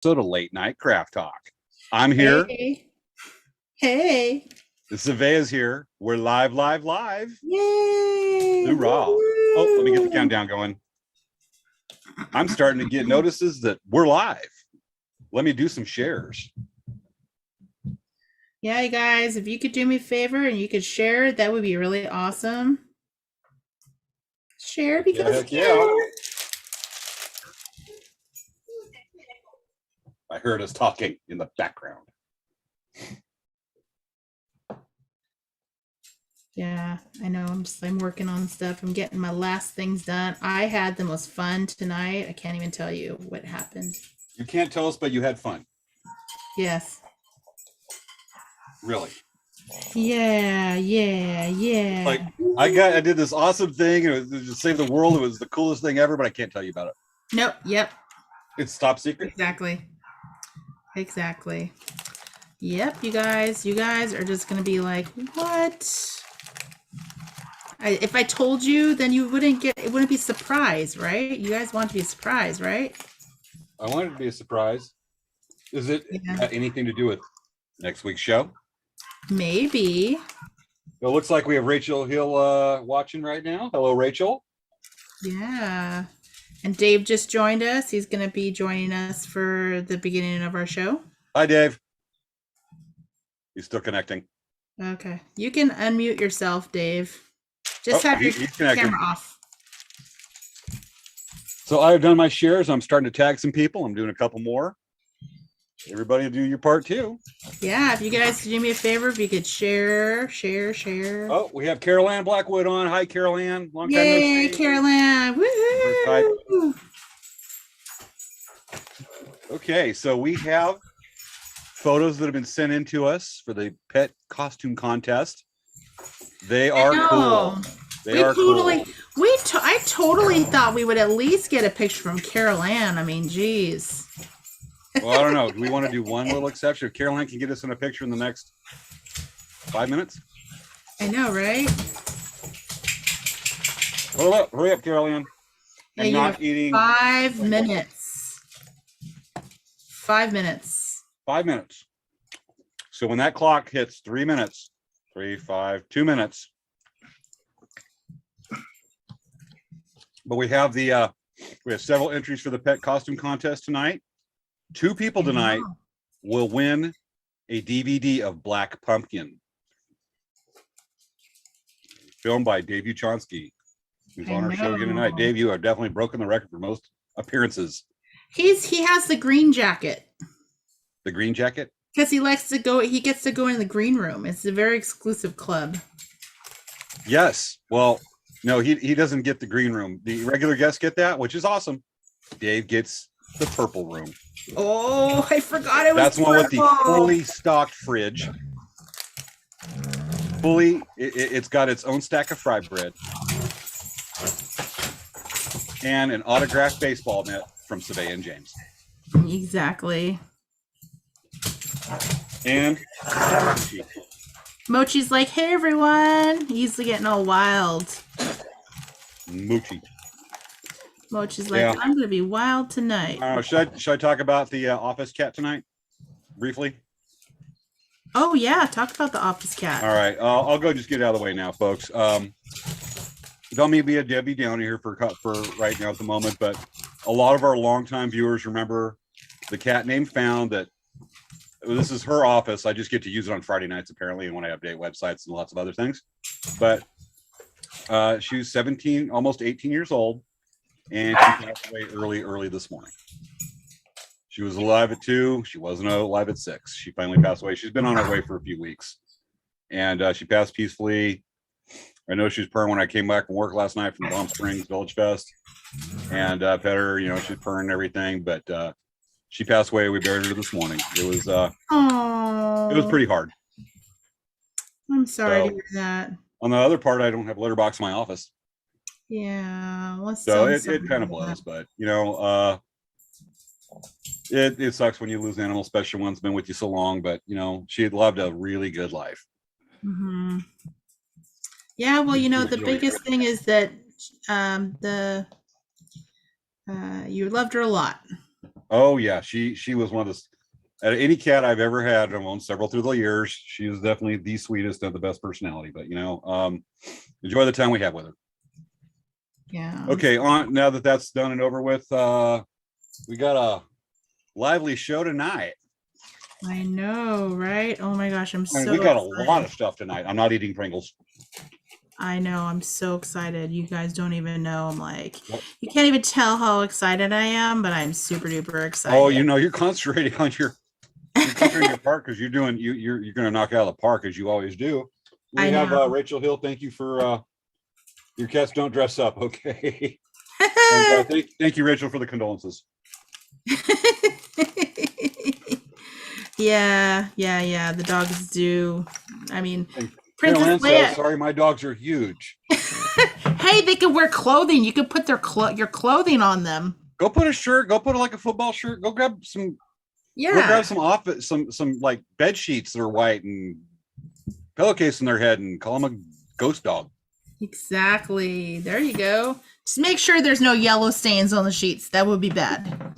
episode of Late Night Craft Talk. I'm here. Hey. Svea's here. We're live. Yay. Hoorah. Oh, let me get the countdown going. I'm starting to get notices that we're live. Let me do some shares. Yeah, you guys, if you could do me a favor and you could share, that would be really awesome. Share because yeah. I heard us talking in the background. Yeah, I know. I'm working on stuff. I'm getting my last things done. I had the most fun tonight. I can't even tell you what happened. You can't tell us, but you had fun. Yes. Really? Yeah. Like I did this awesome thing. It was to save the world. It was the coolest thing ever, but I can't tell you about it. Nope. Yep. It's top secret. Exactly. Yep, you guys are just gonna be like, what? If I told you, then you wouldn't be surprised, right? You guys want to be surprised, right? I want it to be a surprise. Is it anything to do with next week's show? Maybe. It looks like we have Rachel Hill watching right now. Hello, Rachel. Yeah. And Dave just joined us. He's going to be joining us for the beginning of our show. Hi, Dave. He's still connecting. Okay. You can unmute yourself, Dave. Just have your camera off. So I've done my shares. I'm starting to tag some people. I'm doing a couple more. Everybody do your part too. Yeah, if you guys could do me a favor, if you could share. Oh, we have Carol Ann Blackwood on. Hi, Carol Ann. Long time no see. Yay, Carol Ann. Woohoo! Okay, so we have photos that have been sent in to us for the pet costume contest. They are cool. I totally thought we would at least get a picture from Carol Ann. I mean, geez. Well, I don't know. Do we want to do one little exception? If Carol Ann can get us in a picture in the next 5 minutes? I know, right? Hurry up, Carol Ann. I'm not eating. 5 minutes. 5 minutes. 5 minutes. So when that clock hits 3 minutes, 3, 5, 2 minutes. But we have we have several entries for the pet costume contest tonight. 2 people tonight will win a DVD of Black Pumpkin, filmed by Dave Uchonsky, who's on our show again tonight. Dave, you have definitely broken the record for most appearances. He has the green jacket. The green jacket? Because he likes to go. He gets to go in the green room. It's a very exclusive club. Yes. Well, no, he doesn't get the green room. The regular guests get that, which is awesome. Dave gets the purple room. Oh, I forgot it was That's one with the fully stocked fridge. It's got its own stack of fried bread. And an autographed baseball net from Svea and James. Exactly. And Mochi's like, hey, everyone. He's getting all wild. Mochi's like, I'm going to be wild tonight. Should I talk about the office cat tonight? Briefly? Oh, yeah. Talk about the office cat. All right. I'll go just get it out of the way now, folks. Don't mean to be a Debbie Downer here for right now at the moment, but a lot of our longtime viewers remember the cat named Found that this is her office. I just get to use it on Friday nights, apparently, and when I update websites and lots of other things. But she was 17, almost 18 years old. And she passed away early this morning. She was alive at 2. She wasn't alive at 6. She finally passed away. She's been on her way for a few weeks. And she passed peacefully. I know she was purring when I came back from work last night from Palm Springs Village Fest. And pet her, she's purring and everything. But she passed away. We buried her this morning. It was pretty hard. I'm sorry to hear that. On the other part, I don't have a litter box in my office. Yeah, so it kind of blows, but it sucks when you lose animals, especially one's been with you so long. But she'd loved a really good life. Mm-hmm. Yeah, well, the biggest thing is that you loved her a lot. Oh yeah, she was one of the any cat I've ever had. I've owned several through the years. She is definitely the sweetest and the best personality. But enjoy the time we have with her. Yeah. Okay, on now that that's done and over with, we got a lively show tonight. I know, right? Oh my gosh, I'm so we got excited. a lot of stuff tonight. I'm not eating Pringles. I know, I'm so excited. You guys don't even know. I'm like, you can't even tell how excited I am, but I'm super duper excited. Oh, you're concentrating on your part because you're going to knock out of the park as you always do. We have Rachel Hill. Thank you for your cats don't dress up. Okay. And, thank you, Rachel, for the condolences. Yeah. The dogs do. I mean, Princess Leia. Sorry, my dogs are huge. Hey, they can wear clothing. You can put your clothing on them. Go put a shirt. Go put like a football shirt. Go grab some. Yeah. Go grab some like bed sheets that are white and pillowcase in their head and call them a ghost dog. Exactly. There you go. Just make sure there's no yellow stains on the sheets. That would be bad.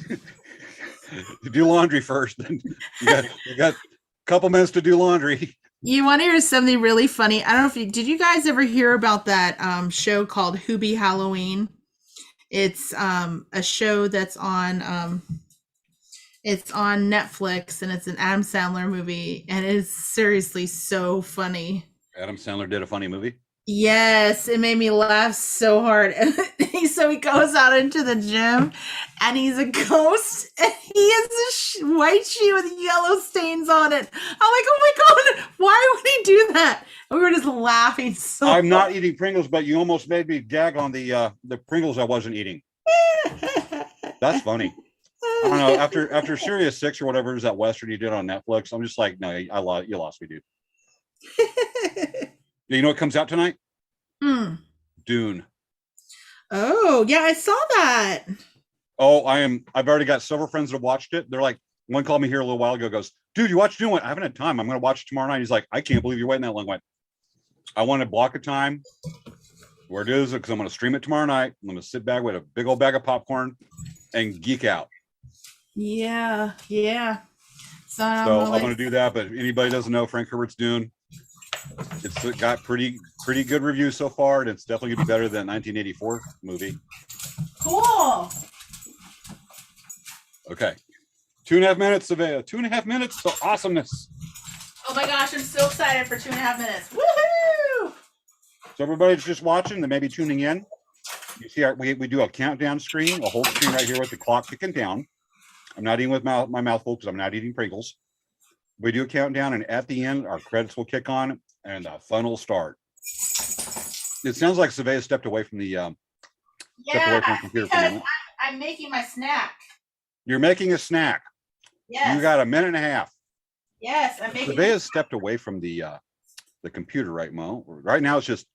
Do laundry first. Then you got a couple minutes to do laundry. You want to hear something really funny? I don't know did you guys ever hear about that show called Hubie Halloween? It's a show that's on it's on Netflix, and it's an Adam Sandler movie, and it is seriously so funny. Adam Sandler did a funny movie? Yes, it made me laugh so hard. So he goes out into the gym, and he's a ghost, and he has a white sheet with yellow stains on it. I'm like, oh my God, why would he do that? And we were just laughing so I'm not eating Pringles, but you almost made me gag on the Pringles I wasn't eating. That's funny. I don't know. After Series 6 or whatever is that Western you did on Netflix, I'm just like, no, you lost me, dude. You know what comes out tonight? Dune. Oh, yeah, I saw that. Oh, I've already got several friends that have watched it. They're like, one called me here a little while ago, goes, dude, you watched Dune? I haven't had time. I'm going to watch it tomorrow night. He's like, I can't believe you're waiting that long. I want to block a time where it is because I'm going to stream it tomorrow night. I'm going to sit back with a big old bag of popcorn and geek out. Yeah. So I'm going to do that. But if anybody doesn't know Frank Herbert's Dune, it's got pretty good reviews so far, and it's definitely gonna be better than 1984 movie. Cool. Okay, 2.5 minutes, Svea. 2.5 minutes to awesomeness. Oh my gosh, I'm so excited for 2.5 minutes. Woohoo! So everybody's just watching, they may be tuning in. You see, we do a countdown screen, a whole screen right here with the clock ticking down. I'm not eating with my mouth full because I'm not eating Pringles. We do a countdown, and at the end, our credits will kick on, and the fun will start. It sounds like Svea stepped away from the computer for a minute. I'm making my snack. You're making a snack. Yes. You got a minute and a half. Yes, I'm making. Svea has stepped away from the computer right now. Right now, it's just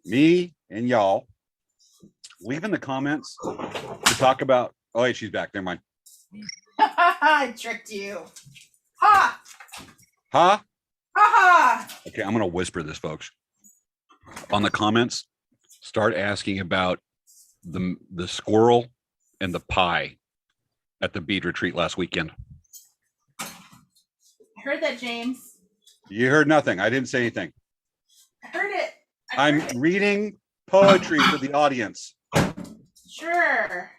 me and y'all leaving the comments to talk about. Oh, wait, she's back. Never mind. I tricked you. Ha! Ha! Ha! Okay, I'm gonna whisper this, folks. On the comments, start asking about the squirrel and the pie at the bead retreat last weekend. I heard that, James. You heard nothing. I didn't say anything. I heard it. I'm reading poetry for the audience. Sure.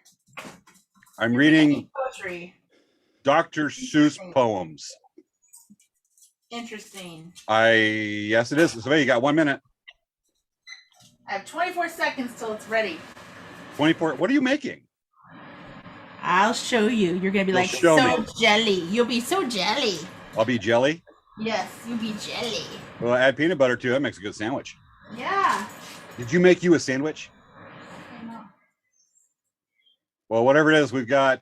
I'm reading poetry. Dr. Seuss poems. Interesting. Yes, it is. So you got 1 minute. I have 24 seconds till it's ready. 24. What are you making? I'll show you. You're gonna be like so jelly. You'll be so jelly. I'll be jelly. Yes, you'll be jelly. Well, add peanut butter to it. Makes a good sandwich. Yeah. Did you make you a sandwich? I know. Well, whatever it is, we've got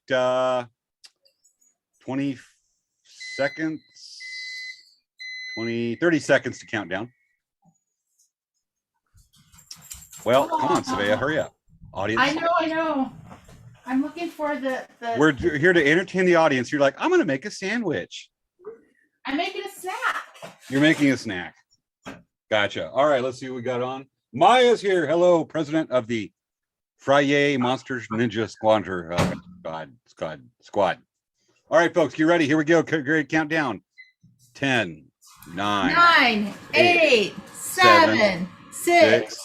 20 seconds. 30 seconds to count down. Well, come on, Svea, hurry up. Audience. I know. I'm looking for the We're here to entertain the audience. You're like, I'm going to make a sandwich. I'm making a snack. You're making a snack. Gotcha. All right, let's see what we got on. Maya's here. Hello, president of the Friday Monsters Ninja Squad. All right, folks, get ready. Here we go. Great countdown. 10, 9, 9, 8, 7, 6,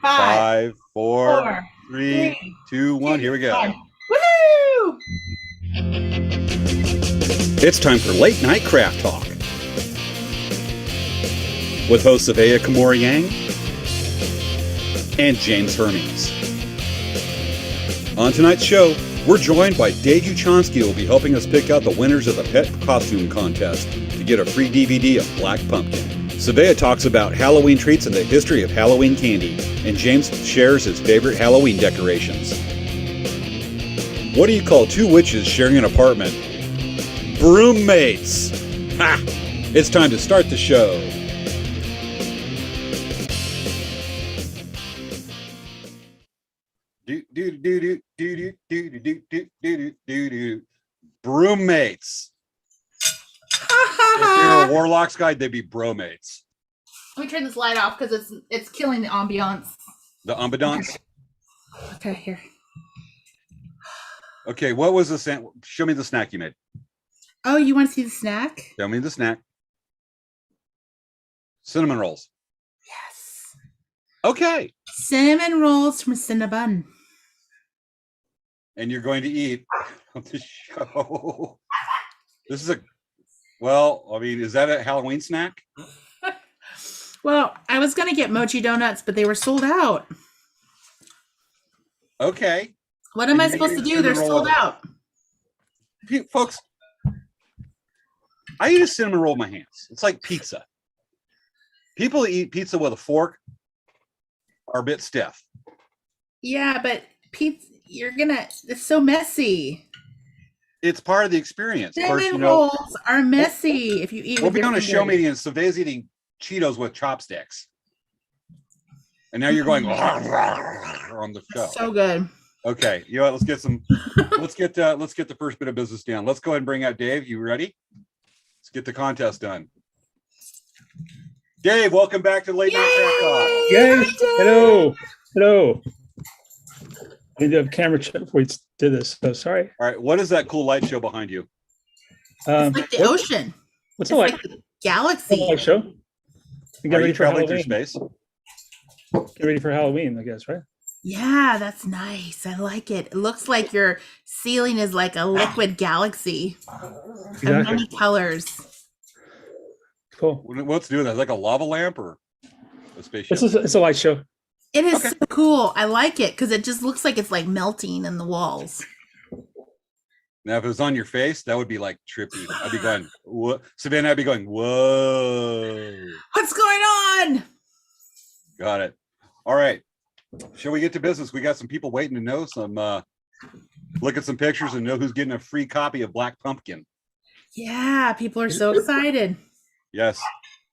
5, 4, 4, 3, 2, 1. Here we go. 1. Woohoo! It's time for Late Night Craft Talk with hosts Svea Yang and James Hermes. On tonight's show, we're joined by Dave Uchonsky, who will be helping us pick out the winners of the Pet Costume Contest to get a free DVD of Black Pumpkin. Svea talks about Halloween treats and the history of Halloween candy, and James shares his favorite Halloween decorations. What do you call two witches sharing an apartment? Broommates! Ha! It's time to start the show. Broommates. If you're a Warlock's guide, they'd be bromates. Let me turn this light off because it's killing the ambiance. The ambiance? Okay, here. Okay, what was the snack? Show me the snack you made. Oh, you want to see the snack? Show me the snack. Cinnamon rolls. Yes. Okay. Cinnamon rolls from Cinnabon. And you're going to eat on the show. This is is that a Halloween snack? Well, I was going to get mochi donuts, but they were sold out. Okay. What am I supposed to do? They're sold out. Folks, I eat a cinnamon roll with my hands. It's like pizza. People that eat pizza with a fork are a bit stiff. Yeah, but pizza, it's so messy. It's part of the experience. Cinnamon rolls are messy if you eat. We'll be on a show meeting and Svea's eating Cheetos with chopsticks. And now you're going on the show. So good. Okay, you know what? Let's get the first bit of business down. Let's go ahead and bring out Dave. You ready? Let's get the contest done. Dave, welcome back to Late Night Craft Talk. Yes. Hello. I need to have camera check before we did this. So sorry. All right, what is that cool light show behind you? It's like the ocean. What's it like? Like the galaxy. Light show. Get Are ready you for traveling through Halloween. space? Get ready for Halloween, I guess, right? Yeah, that's nice. I like it. It looks like your ceiling is like a liquid galaxy of Exactly. many colors. Cool. What's doing that? Like a lava lamp or a spaceship? It's a light show. It is Okay. so cool. I like it because it just looks like it's like melting in the walls. Now, if it was on your face, that would be like trippy. I'd be going, what? Savannah, I'd be going, whoa. What's going on? Got it. All right. Shall we get to business? We got some people waiting to know look at some pictures and know who's getting a free copy of Black Pumpkin. Yeah, people are so excited. Yes.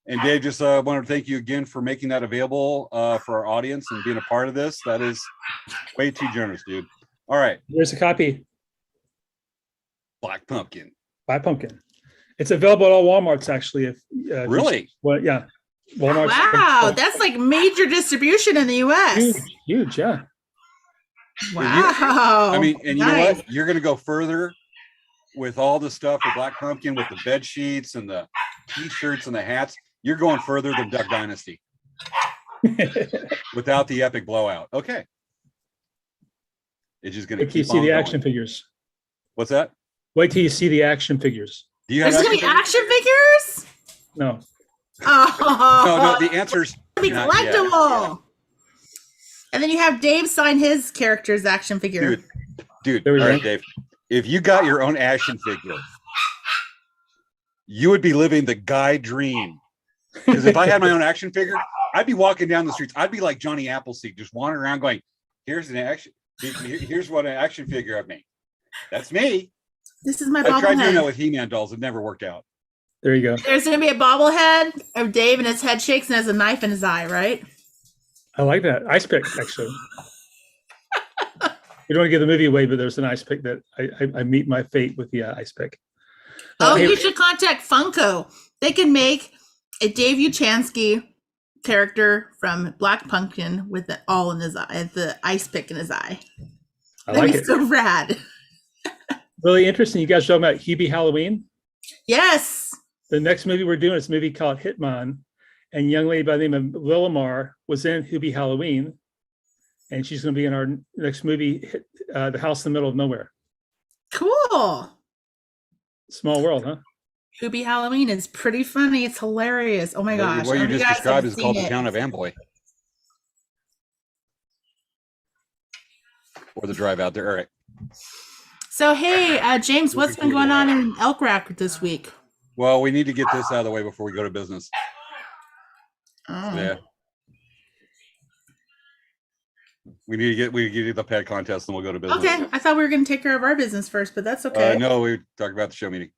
And Dave, just wanted to thank you again for making that available for our audience and being a part of this. That is way too generous, dude. All right. Here's a copy. Black Pumpkin. Buy pumpkin. It's available at all Walmarts, actually. If Really? Well, yeah. Walmart's. Wow, that's like major distribution in the US. Huge, yeah. Wow. I mean, and you know Nice. what? You're going to go further with all the stuff with Black Pumpkin, with the bed sheets and the t-shirts and the hats. You're going further than Duck Dynasty without the epic blowout. Okay. It's just going to Wait till you keep see on the going. action figures. What's that? Wait till you see the action figures. Do you have There's gonna be action figures? No. Oh, No, the answer's it'll be not yet. collectible. And then you have Dave sign his character's action figure. Dude, There we all go. right, Dave. If you got your own action figure, you would be living the guy dream. Because if I had my own action figure, I'd be walking down the streets. I'd be like Johnny Appleseed, just wandering around going, here's what an action figure of me. That's me. This is my I tried doing that bobblehead. with He-Man dolls. It never worked out. There you go. There's gonna be a bobblehead of Dave and his head shakes and has a knife in his eye, right? I like that. Ice pick, actually. We don't want to give the movie away, but there's an ice pick that I meet my fate with the ice pick. Oh, Here- you should contact Funko. They can make a Dave Uchansky character from Black Pumpkin with the all in his eye, the ice pick in his eye. I That'd like be it. so rad. Really interesting. You guys talking about Hubie Halloween? Yes. The next movie we're doing is a movie called Hitman, and a young lady by the name of Lillamar was in Hubie Halloween, and she's going to be in our next movie, The House in the Middle of Nowhere. Cool. Small world, huh? Hubie Halloween is pretty funny. It's hilarious. Oh my gosh. What I you hope just guys described have is called seen the it. town of Amboy. Or the drive out there. All right. So, hey, James, what's been going on in Elk Rack this week? Well, we need to get this out of the way before we go to business. Oh. Yeah. We need to get the pet contest and we'll go to business. Okay. I thought we were going to take care of our business first, but that's okay. No, we talked about the show meeting.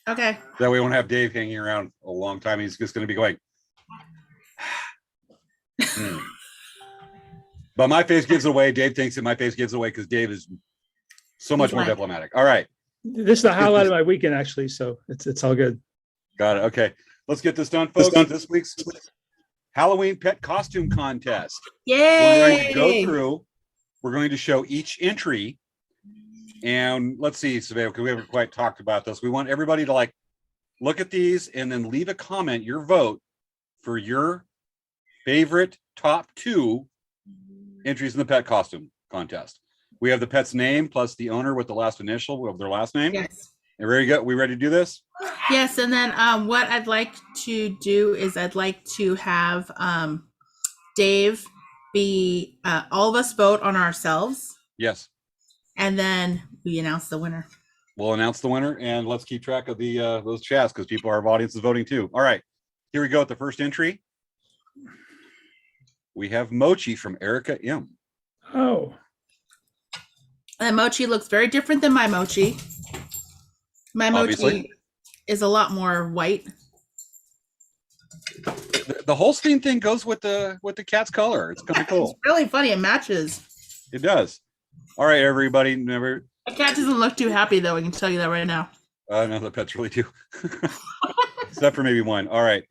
Okay. That way we won't have Dave hanging around a long time. He's just going to be going. But my face gives it away. Dave thinks that my face gives it away because Dave is so much more diplomatic. All right. This is the highlight of my weekend, actually, so it's all good. Got it. Okay. Let's get this done, folks. This week's Halloween pet costume contest. Yay! We're going to go through. We're going to show each entry. And let's see, Svea, because we haven't quite talked about this. We want everybody to look at these and then leave a comment, your vote for your favorite top 2 entries in the pet costume contest. We have the pet's name plus the owner with the last initial of their last name. Yes. And ready to go? We ready to do this? Yes, and then what I'd like to do is I'd like to have Dave be all of us vote on ourselves, Yes. and then we announce the winner. We'll announce the winner, and let's keep track of the those chats because people, our audience is voting too. All right, here we go at the first entry. We have Mochi from Erica M. Oh, And Mochi looks very different than my Mochi. My Obviously. Mochi is a lot more white. The Holstein thing goes with the cat's color. It's kind of cool. It's really funny. It matches. It does. All right, everybody. Never. The cat doesn't look too happy, though. I can tell you that right now. No, the pets really do. Except for maybe one. All right.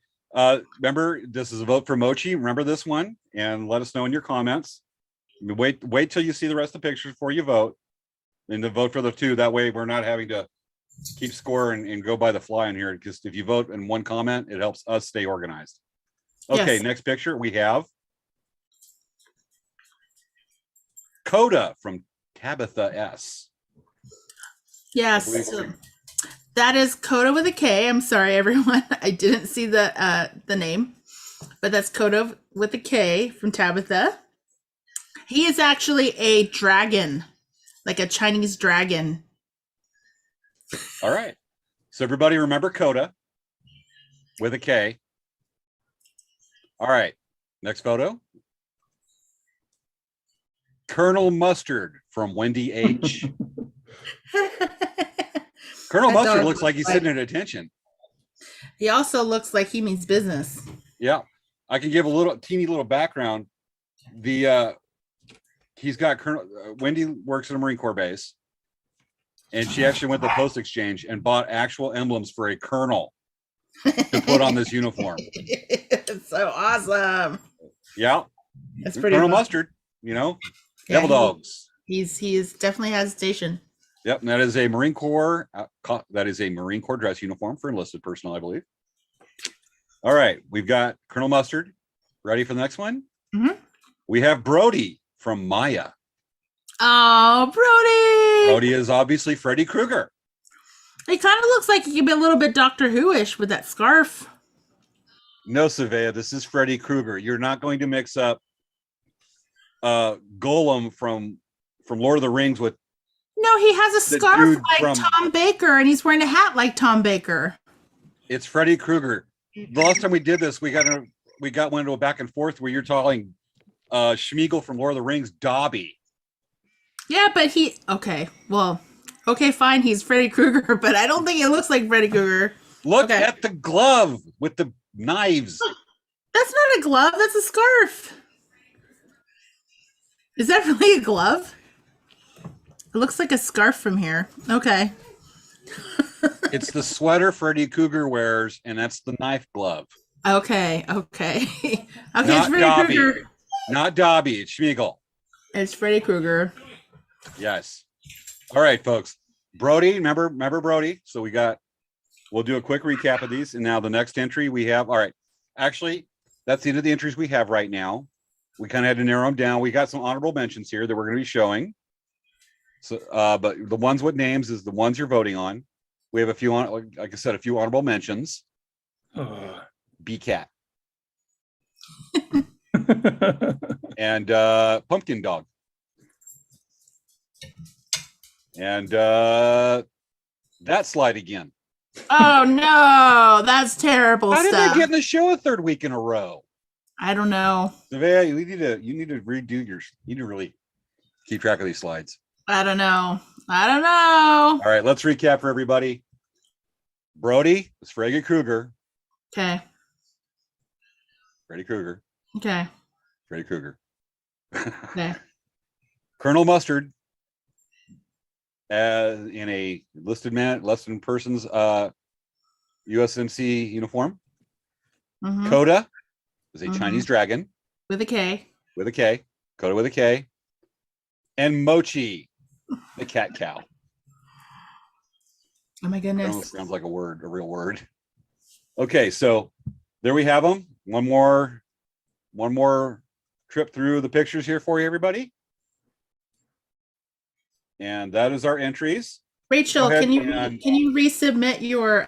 Remember, this is a vote for Mochi. Remember this one, and let us know in your comments. Wait till you see the rest of the pictures before you vote, and to vote for the 2. That way, we're not having to keep score and go by the fly in here. Because if you vote in one comment, it helps us stay organized. Okay, Yes. Next picture we have Coda from Tabitha S. Yes. believe- So that is Coda with a K. I'm sorry, everyone. I didn't see the name, but that's Coda with a K from Tabitha. He is actually a dragon, like a Chinese dragon. All right. So everybody remember Coda with a K. All right. Next photo. Colonel Mustard from Wendy H. Colonel That Mustard dog looks like he's looks sitting at attention. He also looks like he means business. Yeah. I can give a teeny little background. He's got Wendy works at a Marine Corps base, and she actually went to the post exchange and bought actual emblems for a colonel to put on this uniform. It's so awesome. Yeah. That's pretty Colonel fun. Mustard, Yeah, Devil Dogs. He is definitely has a station. Yep, and that is a Marine Corps. That is a Marine Corps dress uniform for enlisted personnel, I believe. All right, we've got Colonel Mustard. Ready for the next one? Mhm. We have Brody from Maya. Oh, Brody! Brody is obviously Freddy Krueger. He kind of looks like he could be a little bit Doctor Who-ish with that scarf. No, Svea, this is Freddy Krueger. You're not going to mix up Golem from Lord of the Rings with. No, he has a The scarf dude like from- Tom Baker, and he's wearing a hat like Tom Baker. It's Freddy Krueger. The last time we did this, we got one into a back and forth where you're calling Schmeagol from Lord of the Rings Dobby. Yeah, but okay, fine, he's Freddy Krueger, but I don't think he looks like Freddy Krueger. Look Okay. at the glove with the knives. That's not a glove, that's a scarf. Is that really a glove? It looks like a scarf from here. Okay. It's the sweater Freddy Krueger wears, and that's the knife glove. Okay. Okay, Not it's Freddy Dobby. Krueger. Not Dobby. It's Schmeagle. It's Freddy Krueger. Yes. All right, folks. Brody, remember Brody? So we'll do a quick recap of these. And now the next entry we have. All right. Actually, that's the end of the entries we have right now. We kind of had to narrow them down. We got some honorable mentions here that we're going to be showing. So, but the ones with names is the ones you're voting on. We have a few on, like I said, a few honorable mentions. B-Cat and Pumpkin Dog. And that slide again. Oh no, that's terrible How did stuff. they get in the show a third week in a row? I don't know. Svea, you need to redo you need to really keep track of these slides. I don't know. All right, let's recap for everybody. Brody is Freddy Krueger. Okay. Freddy Krueger. Okay. Freddy Krueger. Okay. Colonel Mustard in a listed person's USMC uniform. Mhm. Coda is a Chinese dragon With a K. with a K. Coda with a K. And Mochi, the cat cow. Oh my goodness. Sounds like a real word. Okay, so there we have them. One more trip through the pictures here for you, everybody. And that is our entries. Rachel, Go ahead can you and- resubmit your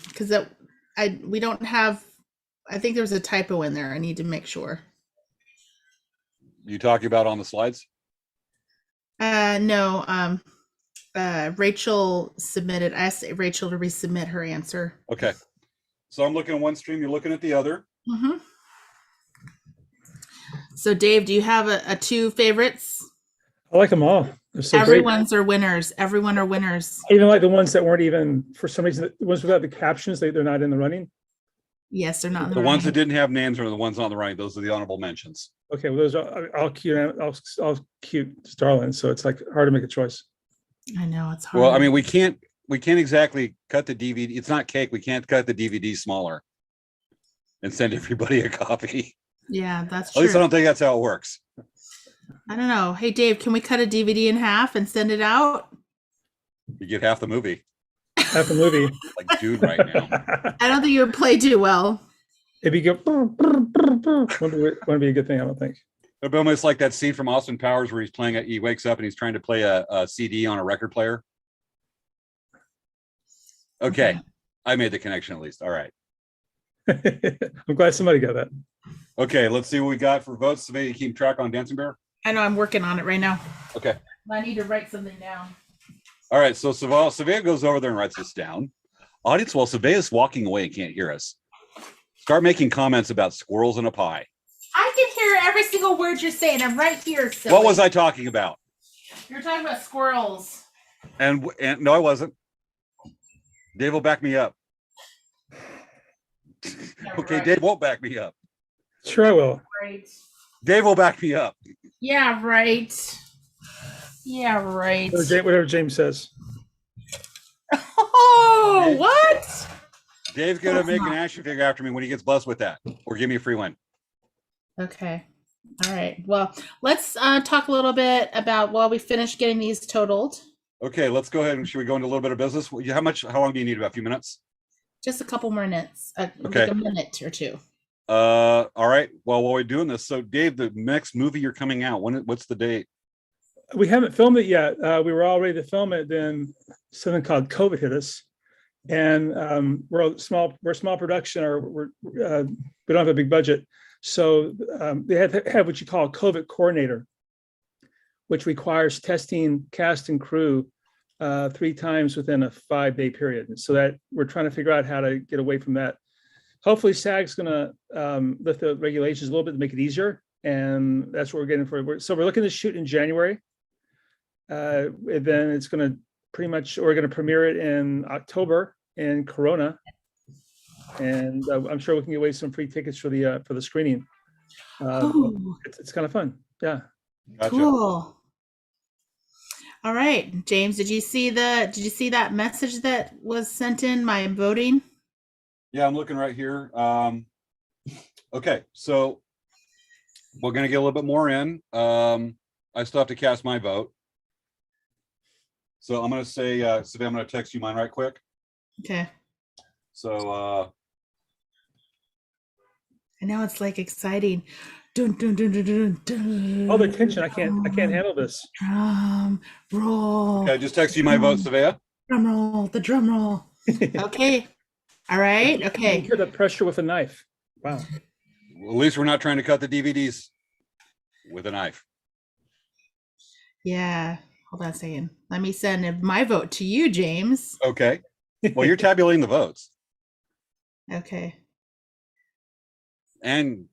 because we don't have, I think there's a typo in there. I need to make sure. You talking about on the slides? No, Rachel submitted. I asked Rachel to resubmit her answer. Okay. So I'm looking at one stream, you're looking at the other. Mm-hmm. So Dave, do you have a two favorites? I like them all. They're so great. Everyone's are winners. Everyone are winners. I even like the ones that weren't even, for some reason, the ones without the captions, they're not in the running. Yes, they're not in The ones that running. didn't have names are the ones on the right. Those are the honorable mentions. Okay, well, those are all cute. All cute Starlings, so it's like hard to make a choice. I know it's hard. Well, I mean, we can't exactly cut the DVD. It's not cake. We can't cut the DVD smaller and send everybody a copy. Yeah, that's At true. least I don't think that's how it works. I don't know. Hey, Dave, can we cut a DVD in half and send it out? You get half the movie. Half the movie. Like dude right now. I don't think you would play too well. It'd be good. Wouldn't be a good thing, I don't think. It'd be almost like that scene from Austin Powers where he wakes up and he's trying to play a CD on a record player. Okay. I made the connection at least. All right. I'm glad somebody got that. Okay, let's see what we got for votes. Svea, you keep track on Dancing Bear? I know I'm working on it right now. Okay. I need to write something down. All right, so Svea goes over there and writes this down. Audience, while Svea is walking away and can't hear us, start making comments about squirrels and a pie. I can hear every single word you're saying. I'm right here. Silly. What was I talking about? You're talking about squirrels. And no, I wasn't. Dave will back me up. Yeah, Okay, right. Dave won't back me up. Sure, I will. Right. Dave will back me up. Yeah, right. Yeah, right. Whatever James says. Oh, what? Dave's gonna make an action figure after me when he gets blessed with that, or give me a free one. Okay. All right. Well, let's talk a little bit about while we finish getting these totaled. Okay, let's go ahead and should we go into a little bit of business? How long do you need? About a few minutes? Just a couple more minutes. Okay. Like a minute or two. All right. Well, while we're doing this, so Dave, the next movie you're coming out, what's the date? We haven't filmed it yet. We were all ready to film it, then something called COVID hit us, and we're a small production, or we don't have a big budget, so they have to have what you call a COVID coordinator, which requires testing cast and crew 3 times within a 5-day period. So that we're trying to figure out how to get away from that. Hopefully SAG's going to lift the regulations a little bit to make it easier. And that's what we're getting for. So we're looking to shoot in January. And then it's going to we're going to premiere it in October in Corona. And I'm sure we can get away some free tickets for the screening. It's kind of fun. Yeah. Gotcha. Cool. All right, James, did you see that message that was sent in, my voting? Yeah, I'm looking right here. Okay, so we're gonna get a little bit more in. I still have to cast my vote. So I'm gonna say, Savannah, I'm gonna text you mine right quick. Okay. So I know it's like exciting. Dun, dun, dun, dun, dun, dun. Oh, the tension! I can't handle this. Drum roll. okay, I just text you my vote, Savannah. Drum roll. The drum roll. Okay. All right. You Okay. hear the pressure with a knife. Wow. At least we're not trying to cut the DVDs with a knife. Yeah. Hold on a second. Let me send my vote to you, James. Okay. Well, you're tabulating the votes. Okay. And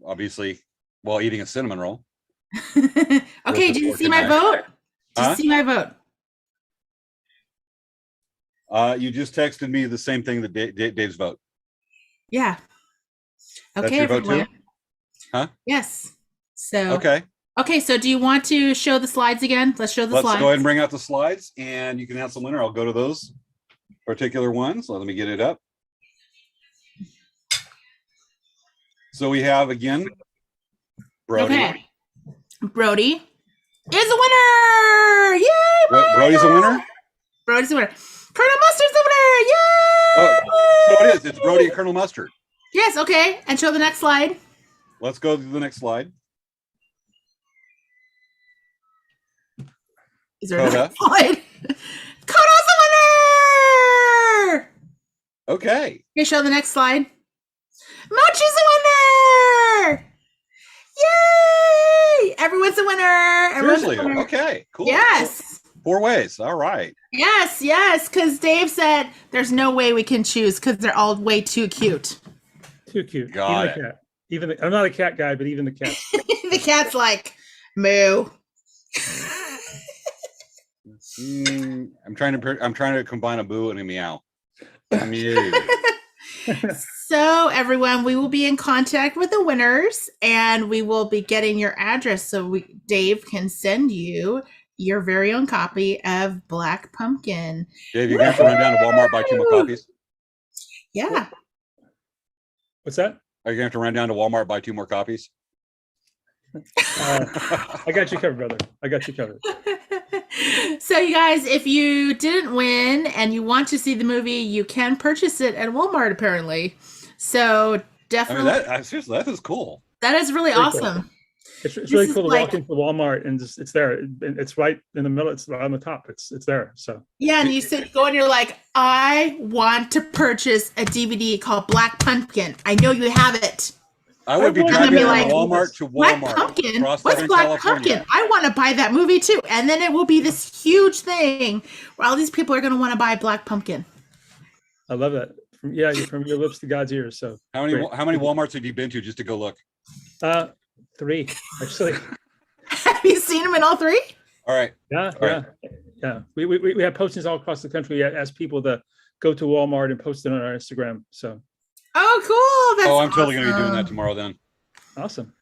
obviously, while eating a cinnamon roll. Okay. Did you see my vote? Did you see my vote? You just texted me the same thing that Dave's vote. Yeah. Okay. That's your vote everyone. too? Huh? Yes. So. Okay. Okay. So, do you want to show the slides again? Let's show the Let's slides. go ahead and bring out the slides, and you can announce the winner. I'll go to those particular ones. Let me get it up. So we have again Brody. Okay. Brody is the winner! Yay! Brody's the winner? Brody's the winner. Colonel Mustard's the winner! Yay! Oh, so it is. It's Brody and Colonel Mustard. Yes, okay. And show the next slide. Let's go to the next slide. Is there Coda. another slide? Coda's the winner! Okay. Okay, show the next slide. Mochi's the winner! Yay! Everyone's the winner! Everyone's Seriously. the winner. Okay. Cool. Yes. 4 ways. All right. Yes, because Dave said there's no way we can choose because they're all way too cute. Too cute. Got Even the cat. Even the, I'm not a cat guy, but even the cat. The cat's like, moo. I'm trying to combine a boo and a meow. Mew. So everyone, we will be in contact with the winners and we will be getting your address so Dave can send you your very own copy of Black Pumpkin. Dave, you're going to have to run down to Walmart, buy 2 more copies? Yeah. What's that? Are you going to have to run down to Walmart, buy 2 more copies? I got you covered, brother. I got you covered. So you guys, if you didn't win and you want to see the movie, you can purchase it at Walmart apparently. So definitely, seriously, that is cool. that is really Very awesome. Cool. It's really is cool to like- walk into Walmart and just it's there. It's right in the middle. It's right on the top. It's there. So Yeah, and you go and you're like, I want to purchase a DVD called Black Pumpkin. I know you have it. I would be And driving then be from like, Walmart to Black Walmart. Pumpkin? across What's Southern Black California. Pumpkin? I want to buy that movie too. And then it will be this huge thing where all these people are going to want to buy Black Pumpkin. I love that. From your lips to God's ears. So How many great. Walmarts have you been to just to go look? 3 actually. Have you seen them in all 3? All right. Yeah, All yeah, right. yeah. We have postings all across the country. We ask people to go to Walmart and post it on our Instagram. So Oh, cool. That's I'm totally going to be doing that awesome. tomorrow then. awesome.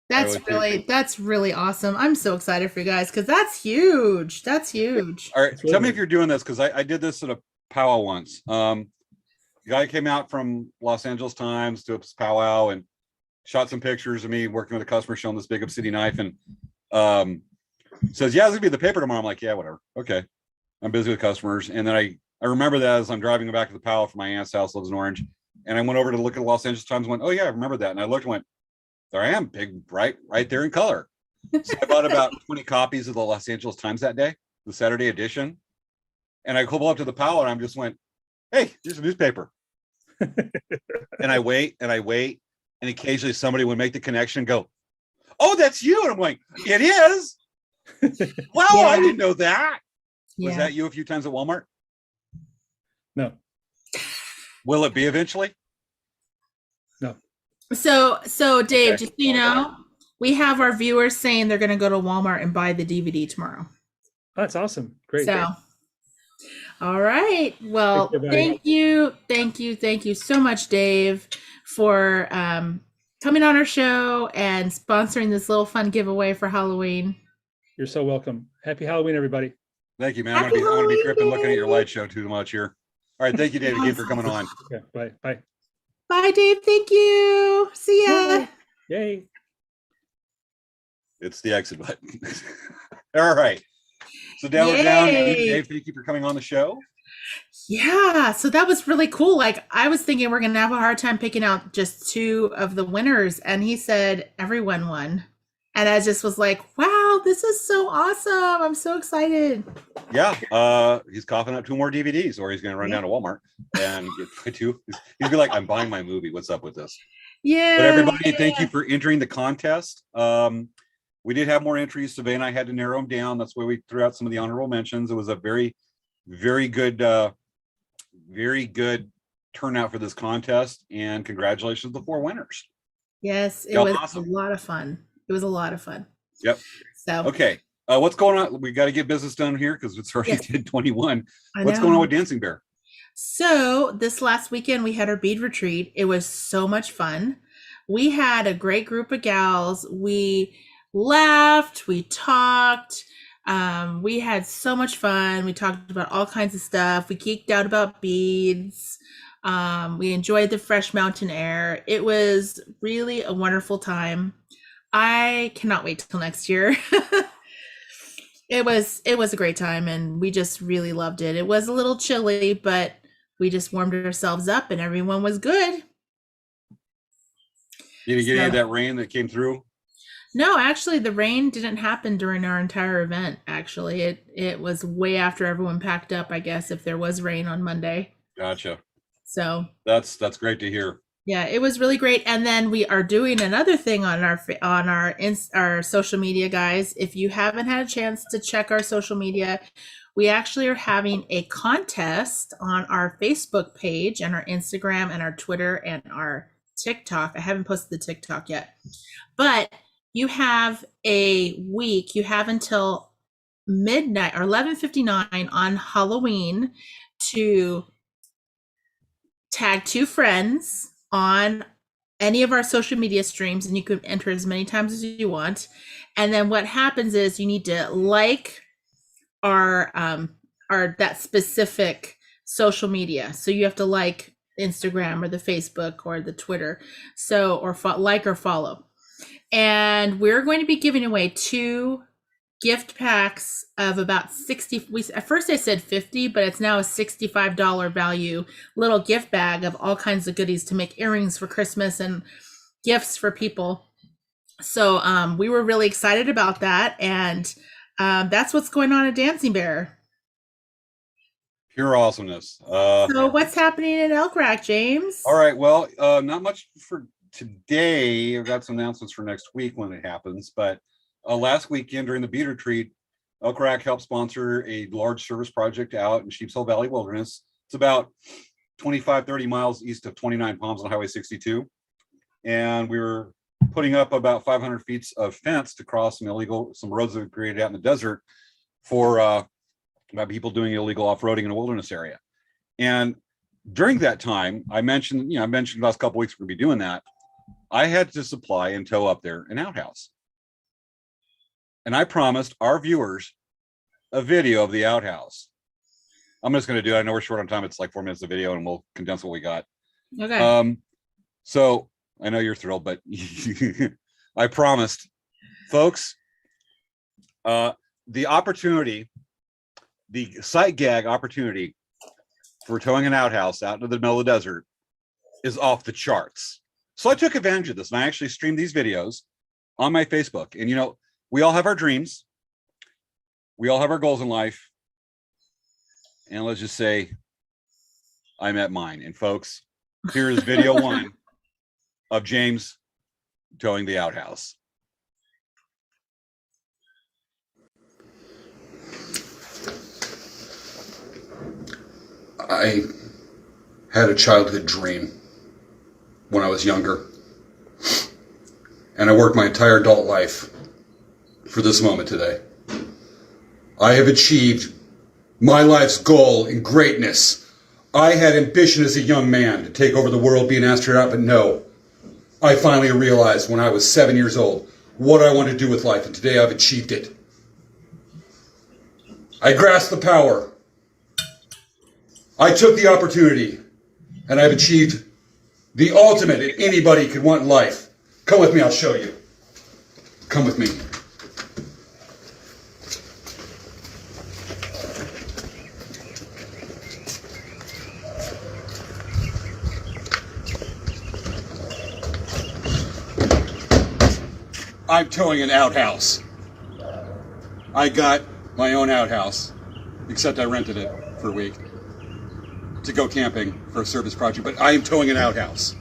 That's really awesome. I'm so excited for you guys because that's huge. That's huge. All right. It's really Tell me good. if you're doing this because I did this at a powwow once. The guy came out from Los Angeles Times to a powwow and shot some pictures of me working with a customer showing this big obsidian knife and says, yeah, this will be the paper tomorrow. I'm like, yeah, whatever. Okay. I'm busy with customers. And then I remember that as I'm driving back to the powwow from my aunt's house, lives in Orange. And I went over to look at Los Angeles Times and went, oh yeah, I remember that. And I looked and went, there I am, big, bright, right there in color. So I bought about 20 copies of the Los Angeles Times that day, the Saturday edition. And I pull up to the powwow and I just went, hey, here's a newspaper. And I wait. And occasionally somebody would make the connection and go, oh, that's you. And I'm like, it is. Wow, Yeah. I didn't know that. Yeah. Was that you a few times at Walmart? No. Will it be eventually? So Dave, Okay. just so you know, we have our viewers saying they're going to go to Walmart and buy the DVD tomorrow. That's awesome. Great. So, all right. Well, Thank you, thank you so much, Dave, for coming on our show and sponsoring this little fun giveaway for Halloween. You're so welcome. Happy Halloween, everybody. Thank you, man. I'm going to be tripping looking at your light show too much here. All right. Thank you, Dave, again for coming on. Okay. Bye. Bye. Bye, Dave. Thank you. See ya. Yay. It's the exit button. All right. So we're down. Yay. Dave, thank you for coming on the show. Yeah, so that was really cool. Like, I was thinking we're gonna have a hard time picking out just 2 of the winners, and he said everyone won. And I just was like, wow, this is so awesome. I'm so excited. Yeah. He's coughing up 2 more DVDs, or he's going to run down to Walmart and get 2. He'd be like, I'm buying my movie. What's up with this? Yeah. But everybody, thank you for entering the contest. We did have more entries. Svea and I had to narrow them down. That's why we threw out some of the honorable mentions. It was a very, very good turnout for this contest. And congratulations to the 4 winners. Yes, it Y'all was awesome. a lot of fun. It was a lot of fun. Yep. So okay. What's going on? We got to get business done here because it's already 10:21. What's going on with Dancing Bear? So this last weekend we had our bead retreat. It was so much fun. We had a great group of gals. We laughed, we talked, we had so much fun. We talked about all kinds of stuff. We geeked out about beads. We enjoyed the fresh mountain air. It was really a wonderful time. I cannot wait till next year. It was a great time, and we just really loved it. It was a little chilly, but we just warmed ourselves up and everyone was good. Did you get any of that rain that came through? No, actually the rain didn't happen during our entire event. Actually, it was way after everyone packed up, I guess, if there was rain on Monday. Gotcha. So that's great to hear. Yeah, it was really great. And then we are doing another thing on our social media, guys. If you haven't had a chance to check our social media, we actually are having a contest on our Facebook page and our Instagram and our Twitter and our TikTok. I haven't posted the TikTok yet, but you have a week. You have until midnight or 11:59 on Halloween to tag 2 friends on any of our social media streams, and you can enter as many times as you want. And then what happens is you need to like our that specific social media. So you have to like Instagram or the Facebook or the Twitter. So, or like or follow. And we're going to be giving away 2 gift packs of about 60. At first I said 50, but it's now a $65 value little gift bag of all kinds of goodies to make earrings for Christmas and gifts for people. So we were really excited about that. And that's what's going on at Dancing Bear. Pure awesomeness. So what's happening in Elk Rack, James? All right. Well, not much for today. I've got some announcements for next week when it happens, but last weekend during the bead retreat, Elk Rack helped sponsor a large service project out in Sheep's Hill Valley Wilderness. It's about 25-30 miles east of 29 Palms on Highway 62. And we were putting up about 500 feet of fence to cross some roads that were created out in the desert for about people doing illegal off-roading in a wilderness area. And during that time, I mentioned the last couple of weeks we're gonna be doing that. I had to supply and tow up there an outhouse. And I promised our viewers a video of the outhouse. I'm just going to do it. I know we're short on time. It's like 4 minutes of video and we'll condense what we got. Okay. So I know you're thrilled, but I promised folks, the opportunity, the sight gag opportunity for towing an outhouse out into the middle of the desert is off the charts. So I took advantage of this and I actually streamed these videos on my Facebook. And we all have our dreams. We all have our goals in life. And let's just say I met mine. And folks, here is video 1 of James towing the outhouse. I had a childhood dream when I was younger. And I worked my entire adult life for this moment today. I have achieved my life's goal in greatness. I had ambition as a young man to take over the world, be an astronaut, but no. I finally realized when I was 7 years old what I wanted to do with life, and today I've achieved it. I grasped the power. I took the opportunity, and I've achieved The ultimate that anybody could want in life. Come with me, I'll show you. Come with me. I'm towing an outhouse. I got my own outhouse, except I rented it for a week to go camping for a service project, but I am towing an outhouse.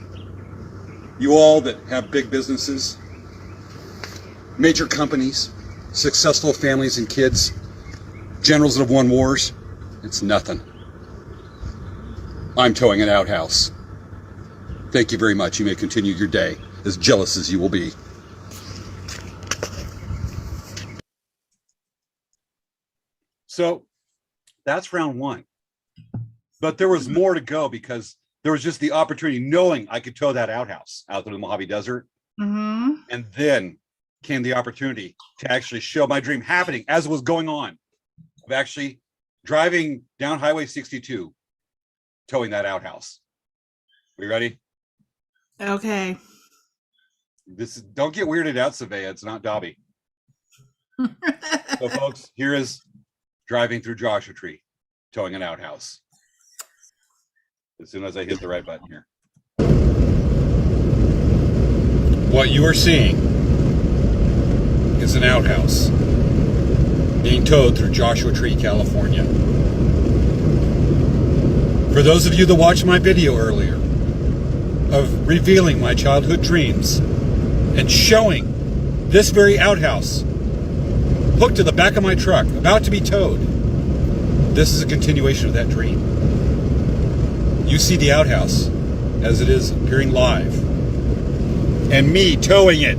You all that have big businesses, major companies, successful families and kids, generals that have won wars, it's nothing. I'm towing an outhouse. Thank you very much. You may continue your day, as jealous as you will be. So that's round one. But there was more to go because there was just the opportunity, knowing I could tow that outhouse out through the Mojave Desert. Mm-hmm. And then came the opportunity to actually show my dream happening as it was going on, of actually driving down Highway 62, towing that outhouse. We ready? Okay. Don't get weirded out, Svea. It's not Dobby. So folks, here is driving through Joshua Tree, towing an outhouse. As soon as I hit the right button here. What you are seeing is an outhouse being towed through Joshua Tree, California. For those of you that watched my video earlier of revealing my childhood dreams and showing this very outhouse hooked to the back of my truck, about to be towed, this is a continuation of that dream. You see the outhouse as it is appearing live, and me towing it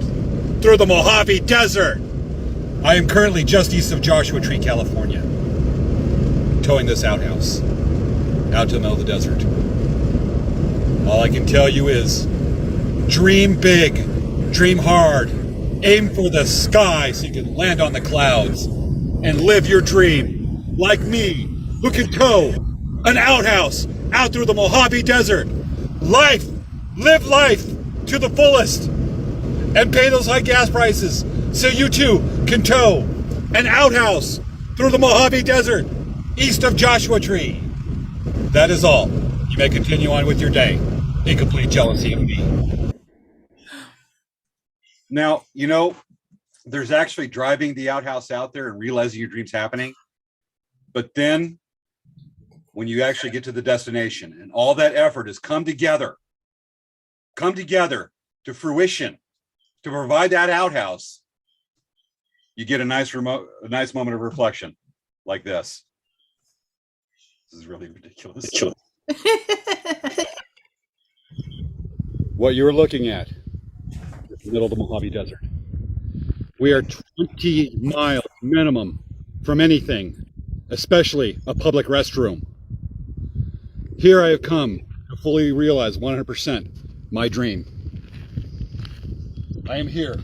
through the Mojave Desert. I am currently just east of Joshua Tree, California, towing this outhouse out to the middle of the desert. All I can tell you is dream big, dream hard, aim for the sky so you can land on the clouds and live your dream like me, who can tow an outhouse out through the Mojave Desert. Live life to the fullest and pay those high gas prices so you too can tow an outhouse through the Mojave Desert east of Joshua Tree. That is all. You may continue on with your day in complete jealousy of me. Now, there's actually driving the outhouse out there and realizing your dream's happening. But then when you actually get to the destination and all that effort has come together to fruition to provide that outhouse, you get a nice moment of reflection like this. This is really ridiculous. What you're looking at is the middle of the Mojave Desert. We are 20 miles minimum from anything, especially a public restroom. Here I have come to fully realize 100% my dream. I am here.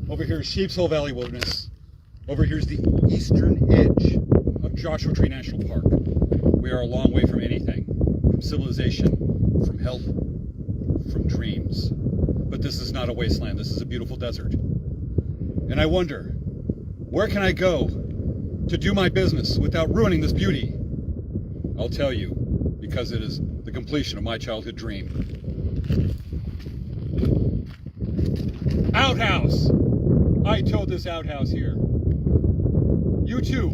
Over here is Sheep's Hole Valley Wilderness. Over here is the eastern edge of Joshua Tree National Park. We are a long way from anything, from civilization, from health, from dreams. But this is not a wasteland. This is a beautiful desert. And I wonder, where can I go to do my business without ruining this beauty? I'll tell you, because it is the completion of my childhood dream. Outhouse! I towed this outhouse here. You too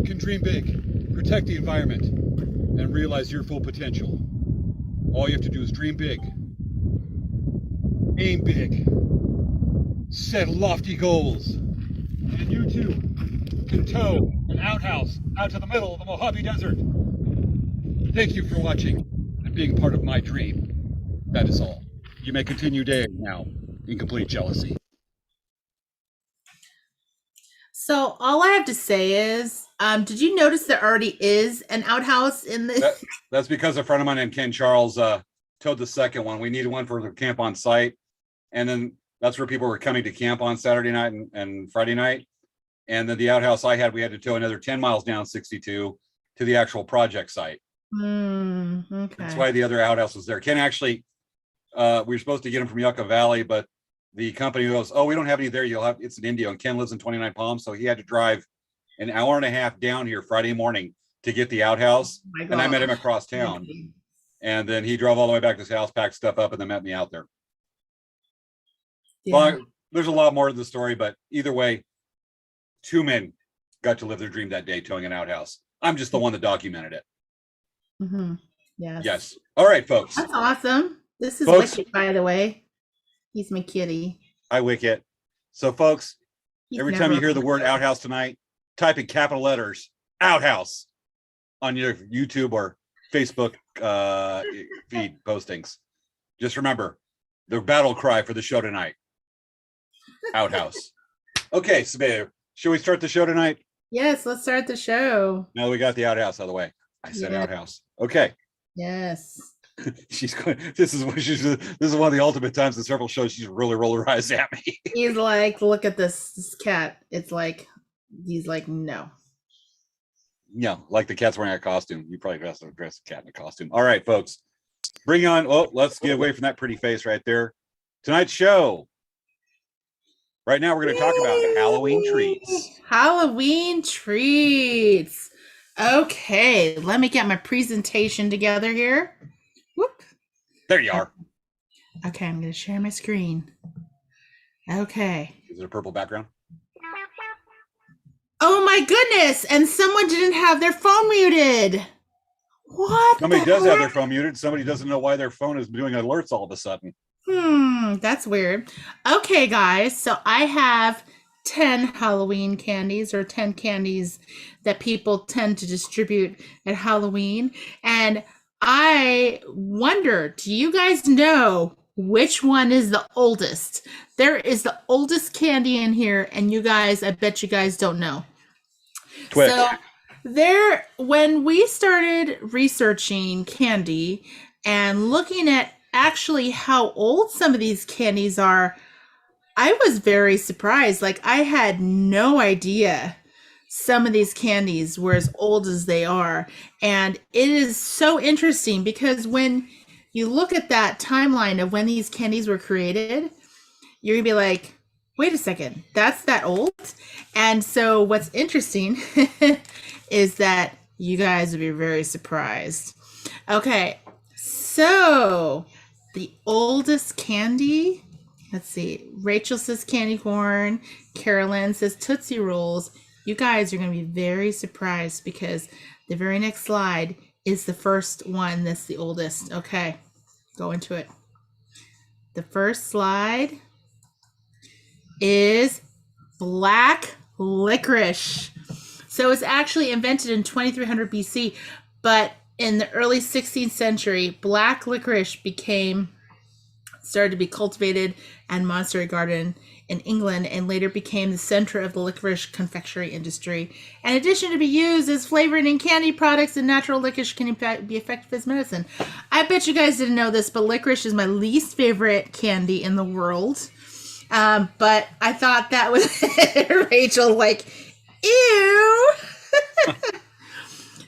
can dream big, protect the environment, and realize your full potential. All you have to do is dream big, aim big, set lofty goals, and you too can tow an outhouse out to the middle of the Mojave Desert. Thank you for watching and being part of my dream. That is all. You may continue day now in complete jealousy. So all I have to say is, did you notice there already is an outhouse in this? That's because a friend of mine named Ken Charles towed the second one. We needed one for the camp on site. And then that's where people were coming to camp on Saturday night and Friday night. And then the outhouse I had, we had to tow another 10 miles down 62 to the actual project site. Okay. That's Okay. why the other outhouse was there. Ken actually, we were supposed to get him from Yucca Valley, but the company goes, "Oh, we don't have any there. It's in Indio." And Ken lives in 29 Palms, so he had to drive an hour and a half down here Friday morning to get the outhouse. My And I met him God. across town. And then he drove all the way back to his house, packed stuff up, and then met me out there. Yeah. Well, there's a lot more to the story, but either way, 2 men got to live their dream that day, towing an outhouse. I'm just the one that documented it. Mm-hmm. Yes. Yes. All right, folks. That's awesome. This is Folks. Wicket, by the way. He's my kitty. Hi, Wicket. So, folks, He's every time you never- hear the word outhouse tonight, type in capital letters outhouse on your YouTube or Facebook feed postings. Just remember the battle cry for the show tonight: outhouse. Okay, Svea, should we start the show tonight? Yes, let's start the show. Now that we got the outhouse out of the way. I said Yeah. outhouse. Okay. Yes. She's going. This is one of the ultimate times in several shows she's really rolled her eyes at me. He's like, look at this cat. It's like, he's like, no. No, like the cat's wearing a costume. You probably dress the cat in a costume. All right, folks. Bring on. Oh, let's get away from that pretty face right there. Tonight's show. Right now, we're going to talk about Halloween treats. Halloween treats. Okay, let me get my presentation together here. Whoop. There you are. Okay, I'm going to share my screen. Okay. Is it a purple background? Oh my goodness! And someone didn't have their phone muted. What? Somebody the does have their heck? phone muted. Somebody doesn't know why their phone is doing alerts all of a sudden. That's weird. Okay, guys, so I have 10 Halloween candies, or 10 candies that people tend to distribute at Halloween. And I wonder, do you guys know which one is the oldest? There is the oldest candy in here, and you guys, I bet you guys don't know. Twix. So when we started researching candy and looking at actually how old some of these candies are, I was very surprised. Like, I had no idea some of these candies were as old as they are. And it is so interesting because when you look at that timeline of when these candies were created, you're gonna be like, wait a second, that's that old? And so what's interesting is that you guys will be very surprised. Okay, so the oldest candy, let's see, Rachel says candy corn, Carolyn says Tootsie Rolls. You guys are going to be very surprised because the very next slide is the first one that's the oldest. Okay, go into it. The first slide is black licorice. So it's actually invented in 2300 BC, but in the early 16th century, black licorice started to be cultivated and monastery garden in England, and later became the center of the licorice confectionery industry. In addition to be used as flavoring in candy products, and natural licorice can in fact be effective as medicine. I bet you guys didn't know this, but licorice is my least favorite candy in the world. But I thought that was Rachel, like, ew.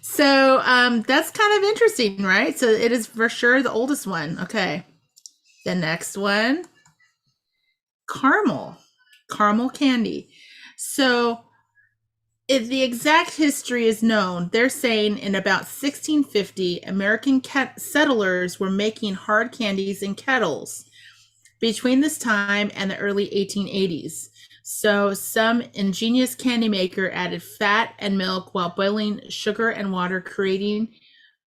So that's kind of interesting, right? So it is for sure the oldest one. Okay. The next one, caramel candy. So if the exact history is known, they're saying in about 1650, American settlers were making hard candies in kettles between this time and the early 1880s. So some ingenious candy maker added fat and milk while boiling sugar and water, creating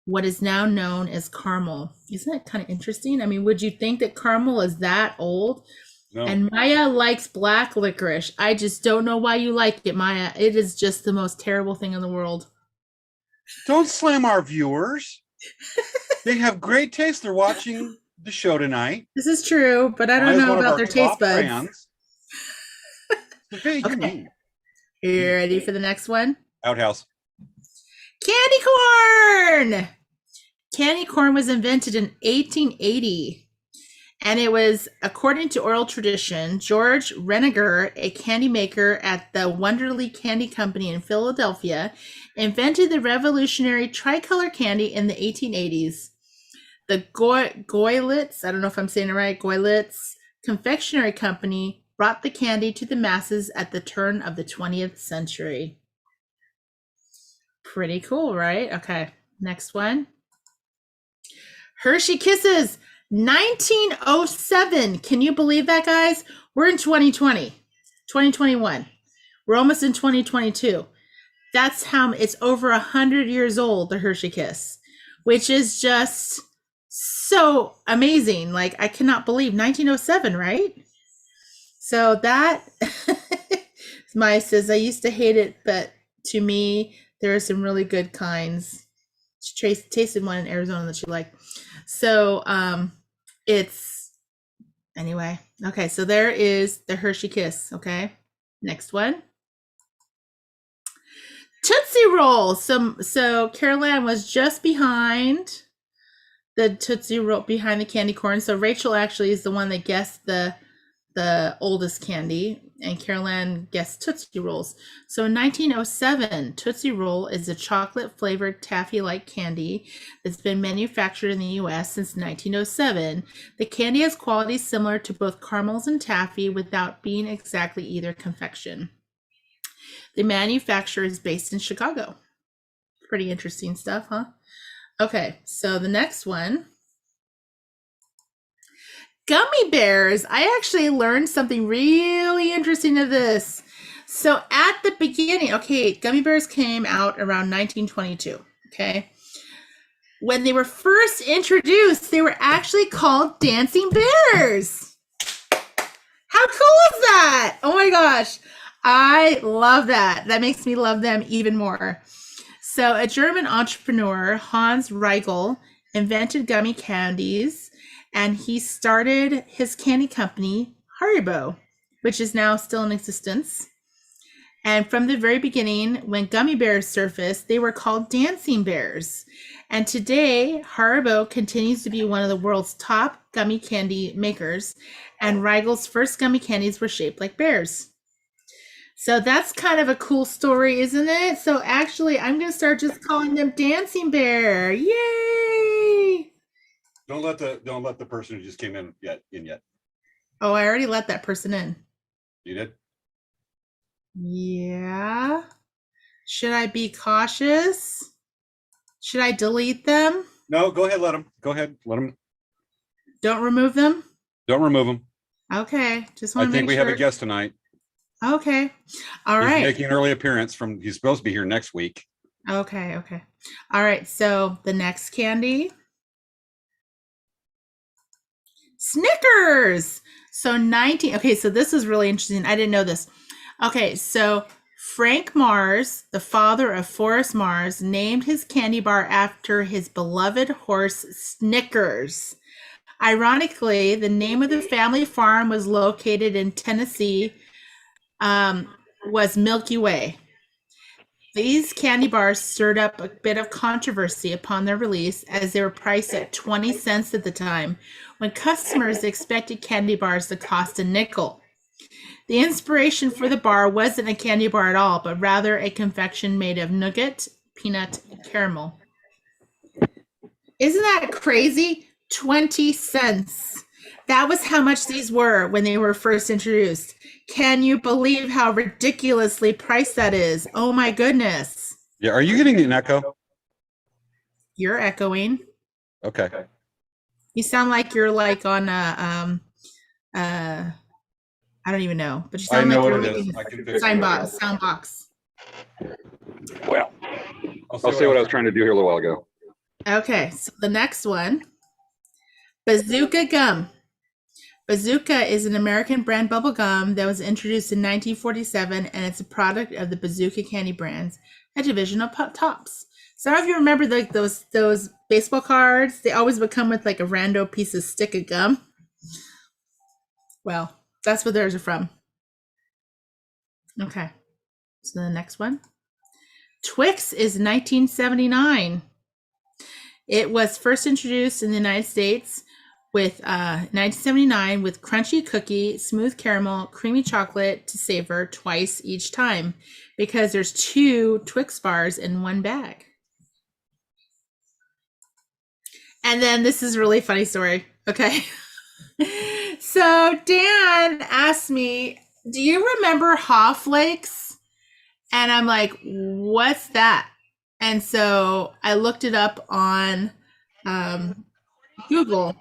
what is now known as caramel. Isn't that kind of interesting? I mean, would you think that caramel is that old? No. And Maya likes black licorice. I just don't know why you like it, Maya. It is just the most terrible thing in the world. Don't slam our viewers. They have great taste. They're watching the show tonight. This is true, but I don't Maya's know one of about our their taste top buds. fans. Okay, you mean. You ready for the next one? Outhouse. Candy corn! Candy corn was invented in 1880. And it was, according to oral tradition, George Reniger, a candy maker at the Wonderly Candy Company in Philadelphia, invented the revolutionary tricolor candy in the 1880s. The Goylitz, I don't know if I'm saying it right, Goylitz Confectionery Company brought the candy to the masses at the turn of the 20th century. Pretty cool, right? Okay, next one. Hershey Kisses, 1907. Can you believe that, guys? We're in 2020, 2021. We're almost in 2022. That's how it's over 100 years old, the Hershey Kiss, which is just so amazing. Like, I cannot believe 1907, right? So that Maya says, I used to hate it, but to me, there are some really good kinds. She tasted one in Arizona that she liked. So it's anyway. Okay, so there is the Hershey Kiss. Okay, next one. Tootsie Roll. So Caroline was just behind the Tootsie Roll, behind the candy corn. So Rachel actually is the one that guessed the oldest candy, and Caroline guessed Tootsie Rolls. So in 1907, Tootsie Roll is a chocolate-flavored taffy-like candy that's been manufactured in the U.S. since 1907. The candy has qualities similar to both caramels and taffy without being exactly either confection. The manufacturer is based in Chicago. Pretty interesting stuff, huh? Okay, so the next one. Gummy Bears. I actually learned something really interesting of this. So at the beginning, okay, Gummy Bears came out around 1922, okay? When they were first introduced, they were actually called Dancing Bears. How cool is that? Oh my gosh. I love that. That makes me love them even more. So a German entrepreneur, Hans Riegel, invented gummy candies, and he started his candy company, Haribo, which is now still in existence. And from the very beginning, when gummy bears surfaced, they were called Dancing Bears. And today, Haribo continues to be one of the world's top gummy candy makers, and Riegel's first gummy candies were shaped like bears. So that's kind of a cool story, isn't it? So actually, I'm going to start just calling them Dancing Bear. Yay! Don't let the person who just came in yet. Oh, I already let that person in. You did? Yeah. Should I be cautious? Should I delete them? No, go ahead. Let them. Go ahead. Let them. Don't remove them? Don't remove them. Okay. Just I want to make think we sure. have a guest tonight. Okay. All He's right. making an early appearance he's supposed to be here next week. Okay. All right. So the next candy. Snickers. So okay, so this is really interesting. I didn't know this. Okay, so Frank Mars, the father of Forrest Mars, named his candy bar after his beloved horse Snickers. Ironically, the name of the family farm was located in Tennessee, was Milky Way. These candy bars stirred up a bit of controversy upon their release, as they were priced at 20 cents at the time, when customers expected candy bars to cost a nickel. The inspiration for the bar wasn't a candy bar at all, but rather a confection made of nougat, peanut, and caramel. Isn't that crazy? 20 cents. That was how much these were when they were first introduced. Can you believe how ridiculously priced that is? Oh my goodness. Yeah. Are you getting an echo? You're echoing. Okay. You sound like you're like on a I don't even know, but you sound like you're it is. like I can fix sound it. box. Well, I'll see what I was trying to do here a little while ago. Okay, so the next one, Bazooka Gum. Bazooka is an American brand bubble gum that was introduced in 1947, and it's a product of the Bazooka Candy Brands, a division of Pop Tops. Some of you remember like those baseball cards? They always would come with like a rando piece of stick of gum. Well, that's what theirs are from. Okay, so the next one. Twix is 1979. It was first introduced in the United States with 1979 with crunchy cookie, smooth caramel, creamy chocolate to savor twice each time, because there's 2 Twix bars in one bag. And then this is a really funny story. Okay. So Dan asked me, do you remember Haw Flakes? And I'm like, what's that? And so I looked it up on Google.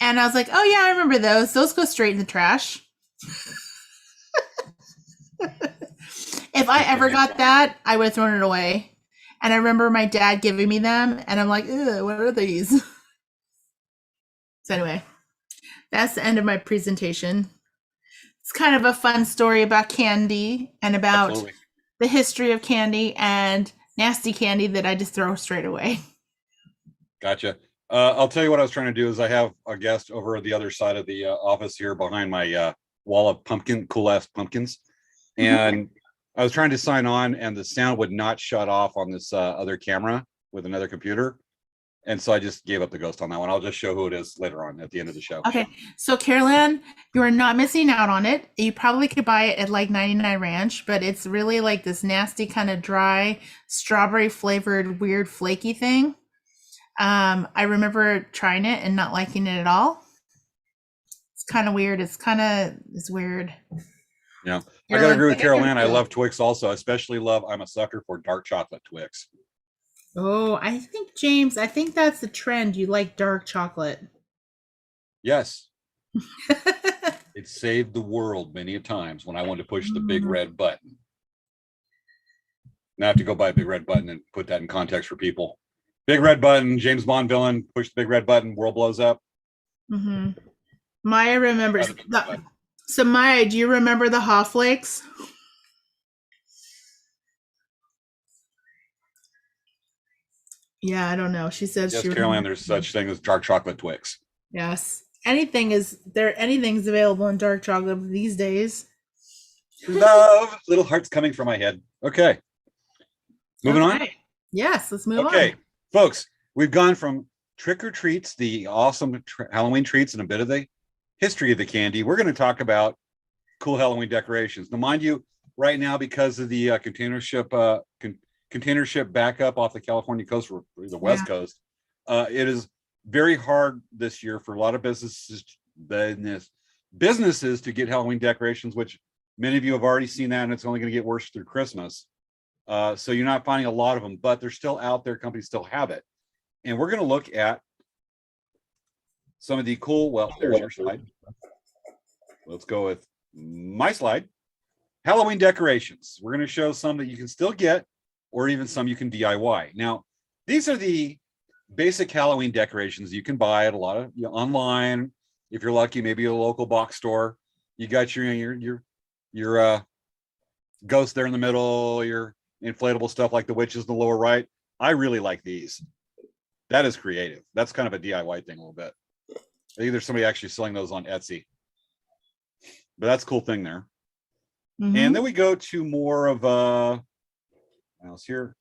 And I was like, oh yeah, I remember those. Those go straight in the trash. If I ever got that, I would have thrown it away. And I remember my dad giving me them, and I'm like, ew, what are these? So anyway, that's the end of my presentation. It's kind of a fun story about candy and about Absolutely. the history of candy and nasty candy that I just throw straight away. Gotcha. I'll tell you what I was trying to do is I have a guest over the other side of the office here behind my wall of cool ass pumpkins. And I was trying to sign on and the sound would not shut off on this other camera with another computer. And so I just gave up the ghost on that one. I'll just show who it is later on at the end of the show. Okay, so Carolyn, you are not missing out on it. You probably could buy it at like 99 Ranch, but it's really like this nasty kind of dry strawberry flavored weird flaky thing. I remember trying it and not liking it at all. It's kind of weird. It's weird. Yeah, I gotta agree with Caroline. I love Twix also, especially I'm a sucker for dark chocolate Twix. Oh, I think James, that's the trend. You like dark chocolate. Yes. It saved the world many a times when I wanted to push the big red button. Now I have to go buy a big red button and put that in context for people. Big red button, James Bond villain, push the big red button, world blows up. Mm-hmm. Maya remembers. So Maya, do you remember the Haw Flakes? Yeah, I don't know. She says Yes, she Caroline, there's such thing as dark chocolate Twix. Yes. Anything's available in dark chocolate these days. Love, little hearts coming from my head. Okay. Moving on. Yes, let's move on. Okay, folks, we've gone from trick or treats, the awesome Halloween treats, and a bit of the history of the candy. We're going to talk about cool Halloween decorations. Now, mind you, right now, because of the container ship backup off the California coast or the West Coast, it is very hard this year for a lot of businesses to get Halloween decorations, which many of you have already seen that, and it's only going to get worse through Christmas. So you're not finding a lot of them, but they're still out there. Companies still have it. And we're going to look at some of the cool, well, there's your slide. Let's go with my slide. Halloween decorations. We're going to show some that you can still get, or even some you can DIY. Now, these are the basic Halloween decorations you can buy at a lot of online. If you're lucky, maybe a local box store. You got your ghost there in the middle, your inflatable stuff like the witches in the lower right. I really like these. That is creative. That's kind of a DIY thing a little bit. I think there's somebody actually selling those on Etsy. But that's a cool thing there. Mm-hmm. And then we go to more of mouse here.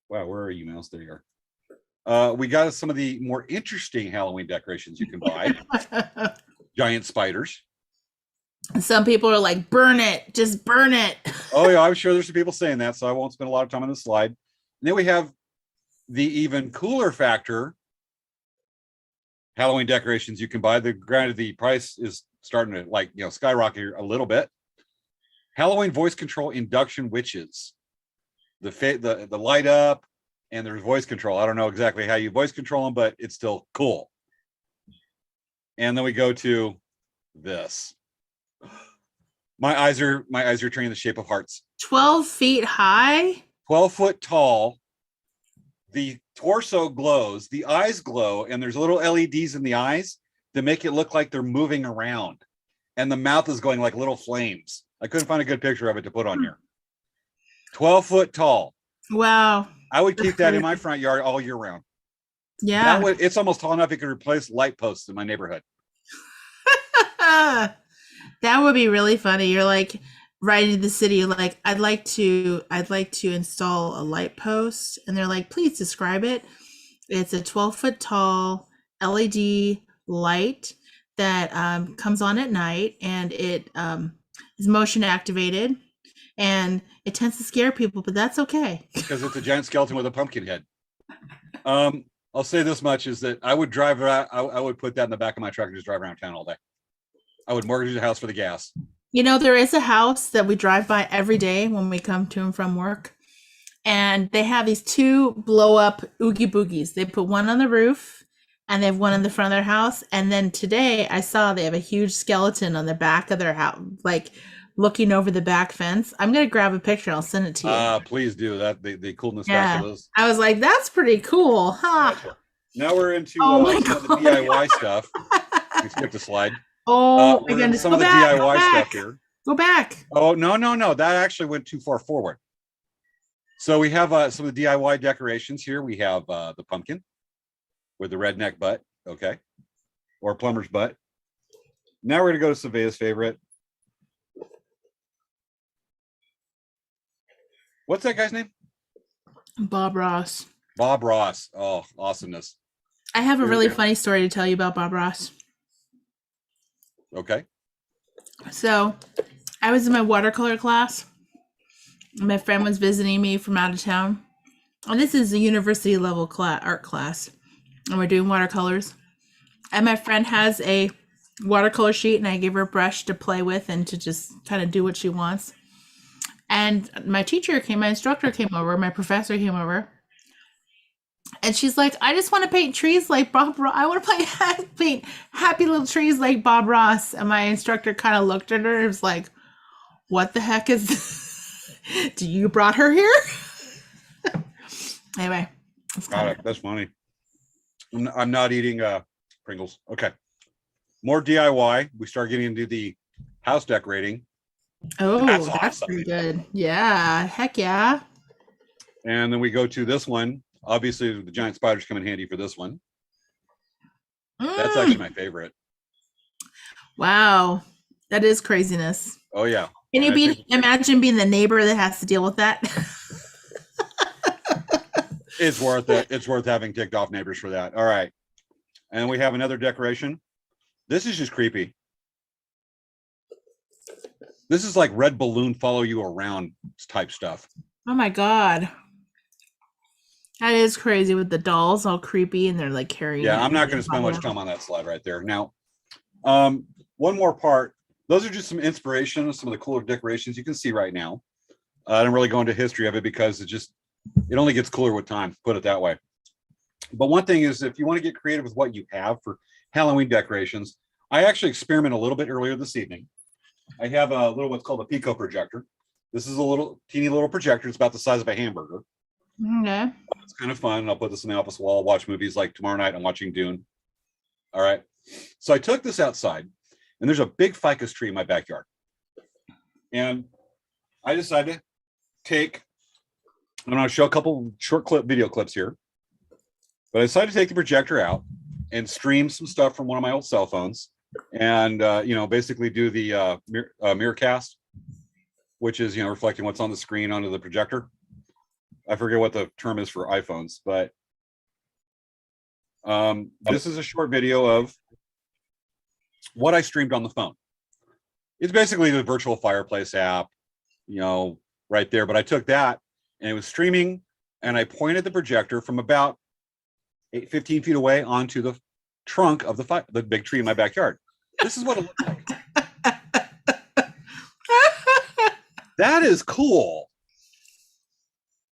Wow, where are you, mouse? There you are. We got some of the more interesting Halloween decorations you can buy. Giant spiders. Some people are like, burn it, just burn it. Oh yeah, I'm sure there's some people saying that, so I won't spend a lot of time on this slide. And then we have the even cooler factor Halloween decorations you can buy. Granted, the price is starting to skyrocket a little bit. Halloween voice control induction witches. The light up and there's voice control. I don't know exactly how you voice control them, but it's still cool. And then we go to this. My eyes are turning the shape of hearts. 12 feet high? 12 foot tall. The torso glows, the eyes glow, and there's little LEDs in the eyes that make it look like they're moving around. And the mouth is going like little flames. I couldn't find a good picture of it to put on here. 12 foot tall. Wow. I would keep that in my front yard all year round. Yeah. It's almost tall enough it could replace light posts in my neighborhood. That would be really funny. You're like riding to the city, you're like, I'd like to install a light post. And they're like, please describe it. It's a 12-foot tall LED light that comes on at night, and it is motion activated. and it tends to scare people, but that's okay. Because it's a giant skeleton with a pumpkin head. I'll say this much is that I would drive around, I would put that in the back of my truck and just drive around town all day. I would mortgage the house for the gas. You know, there is a house that we drive by every day when we come to and from work. And they have these 2 blow up Oogie Boogies. They put one on the roof and they have one in the front of their house. And then today I saw they have a huge skeleton on the back of their house, like looking over the back fence. I'm going to grab a picture. I'll send it to you. Please do that. The coolness Yeah. factor is. I was like, that's pretty cool, huh? Gotcha. Now we're into Oh my some of the DIY stuff. We skipped a slide. Oh We're my into goodness. some Go of the back, go DIY back. stuff here. Go back. Oh, no. That actually went too far forward. So we have some of the DIY decorations here. We have the pumpkin with the redneck butt, okay, or plumber's butt. Now we're going to go to Svea's favorite. What's that guy's name? Bob Ross. Bob Ross. Oh, awesomeness. I have a really Okay. funny story to tell you about Bob Ross. Okay. So I was in my watercolor class. My friend was visiting me from out of town. And this is a university level art class. And we're doing watercolors. And my friend has a watercolor sheet and I gave her a brush to play with and to just kind of do what she wants. And my instructor came over, my professor came over. And she's like, I just want to paint trees like Bob Ross. I want to paint happy little trees like Bob Ross. And my instructor kind of looked at her and was like, what the heck is this? Do you brought her here? Anyway. Got it. That's funny. I'm not eating Pringles. Okay. More DIY. We start getting into the house decorating. Oh, That's that's awesome. pretty good. Yeah. Heck yeah. And then we go to this one. Obviously, the giant spiders come in handy for this one. That's actually my favorite. Wow. That is craziness. Oh, yeah. Can you And I think imagine being the neighbor that has to deal with that? it's worth it. It's worth having ticked off neighbors for that. All right. And we have another decoration. This is just creepy. This is like red balloon follow you around type stuff. Oh my God. That is crazy with the dolls all creepy and they're like carrying. Yeah, it. I'm not going to spend much time on that slide right there. Now, one more part. Those are just some inspiration of some of the cooler decorations you can see right now. I don't really go into history of it because it only gets cooler with time, put it that way. But one thing is, if you want to get creative with what you have for Halloween decorations, I actually experiment a little bit earlier this evening. I have a little what's called a Pico Projector. This is a little teeny little projector. It's about the size of a hamburger. Okay. It's kind of fun. I'll put this in the office wall, watch movies. Like tomorrow night, I'm watching Dune. All right. So I took this outside, and there's a big ficus tree in my backyard. And I decided to I'm going to show a couple short video clips here. But I decided to take the projector out and stream some stuff from one of my old cell phones and, basically do the mirror cast, which is, reflecting what's on the screen onto the projector. I forget what the term is for iPhones, but this is a short video of what I streamed on the phone. It's basically the virtual Fireplace app, right there. But I took that and it was streaming and I pointed the projector from about 15 feet away onto the trunk of the big tree in my backyard. This is what it looked like. That is cool.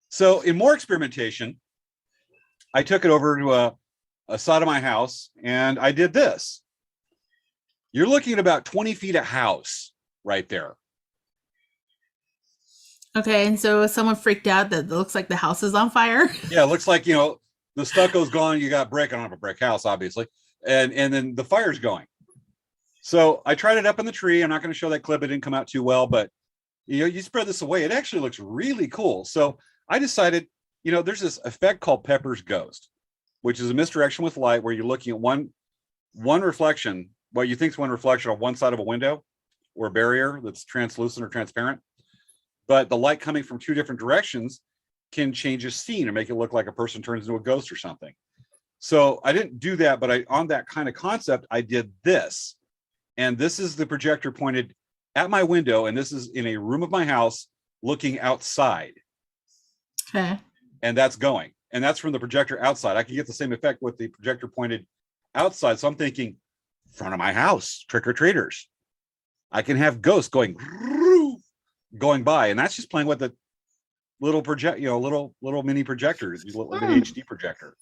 So in more experimentation, I took it over to a side of my house and I did this. You're looking at about 20 feet of house right there. Okay, and so someone freaked out that it looks like the house is on fire. Yeah, it looks like, the stucco's gone. You got brick. I don't have a brick house, obviously. And then the fire's going. So I tried it up in the tree. I'm not going to show that clip. It didn't come out too well, but you spread this away. It actually looks really cool. So I decided, there's this effect called Pepper's Ghost, which is a misdirection with light where you're looking at one reflection, what you think is one reflection on one side of a window or a barrier that's translucent or transparent. But the light coming from two different directions can change a scene or make it look like a person turns into a ghost or something. So I didn't do that, but on that kind of concept, I did this. And this is the projector pointed at my window. And this is in a room of my house looking outside. Okay. And that's going. And that's from the projector outside. I can get the same effect with the projector pointed outside. So I'm thinking, front of my house, trick-or-treaters. I can have ghosts going by. And that's just playing with the little little mini projector, little mini HD projector.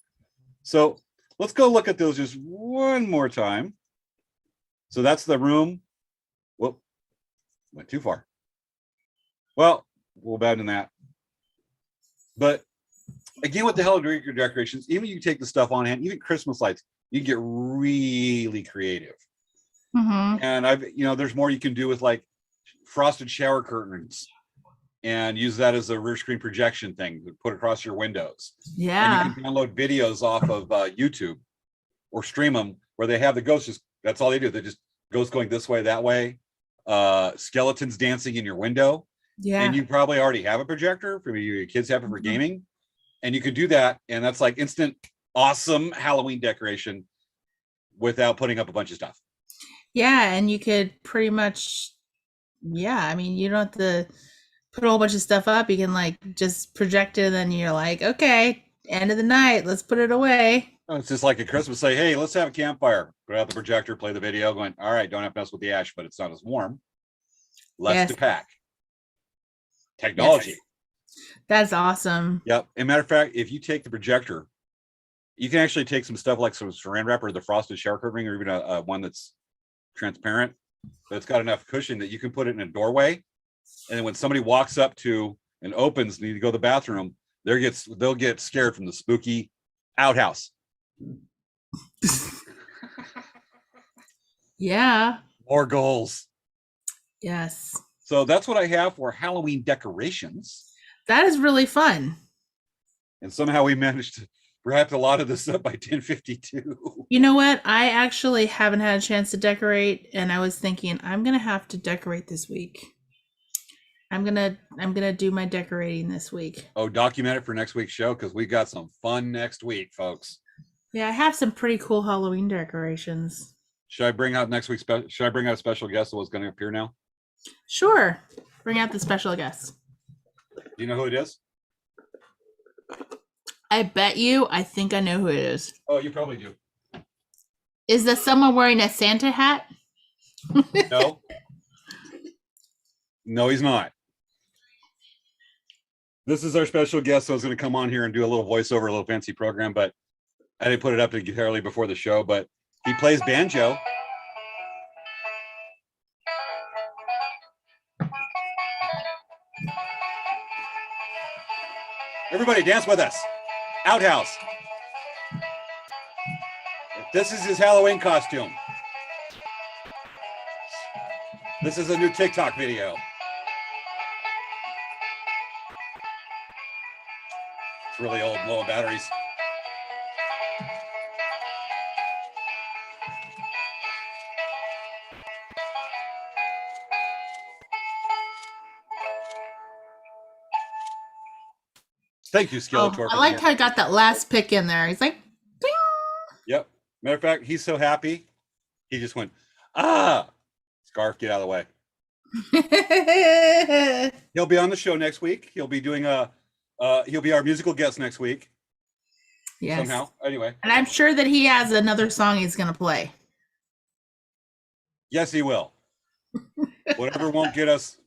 So let's go look at those just one more time. So that's the room. Whoop, went too far. Well, we'll abandon that. But again, with the Halloween decorations, even you take the stuff on hand, even Christmas lights, you get really creative. Mm-hmm. And there's more you can do with like frosted shower curtains and use that as a rear screen projection thing to put across your windows. Yeah. And you can download videos off of YouTube or stream them where they have the ghosts. Just that's all they do. They just ghosts going this way, that way, skeletons dancing in your window. Yeah. And you probably already have a projector. For your kids have it for gaming, and you could do that. And that's like instant, awesome Halloween decoration without putting up a bunch of stuff. Yeah, and you could pretty much, I mean, you don't have to put a whole bunch of stuff up. You can like just project it, and then you're like, okay, end of the night, let's put it away. It's just like a Christmas, say, hey, let's have a campfire. Put out the projector, play the video, going, all right, don't have to mess with the ash, but it's not as warm. Less to pack. Technology. Yes. That's awesome. Yep. As a matter of fact, if you take the projector, you can actually take some stuff like some saran wrap or the frosted shower curtain, or even a one that's transparent, but it's got enough cushion that you can put it in a doorway. And then when somebody walks up to and opens, need to go to the bathroom, they'll get scared from the spooky outhouse. Yeah. More goals. Yes. So that's what I have for Halloween decorations. That is really fun. And somehow we managed to wrap a lot of this up by 10:52. You know what? I actually haven't had a chance to decorate, and I was thinking I'm gonna have to decorate this week. I'm gonna do my decorating this week. Oh, document it for next week's show because we got some fun next week, folks. Yeah, I have some pretty cool Halloween decorations. Should I bring out next week's should I bring out a special guest that was going to appear now? Sure. Bring out the special guest. Do you know who it is? I bet you I think I know who it is. Oh, you probably do. Is that someone wearing a Santa hat? No. No, he's not. This is our special guest. So I was going to come on here and do a little voiceover, a little fancy program, but I didn't put it up entirely before the show, but he plays banjo. Everybody dance with us. Outhouse. This is his Halloween costume. This is a new TikTok video. It's really old, low on batteries. Thank you, Skeletor. I liked how I got that last pick in there. He's like, ding! Yep. Matter of fact, he's so happy. He just went, ah! Scarf, get out of the way. He'll be on the show next week. He'll be doing he'll be our musical guest next week. Yes. Somehow. Anyway. And I'm sure that he has another song he's going to play. Yes, he will. Whatever won't get us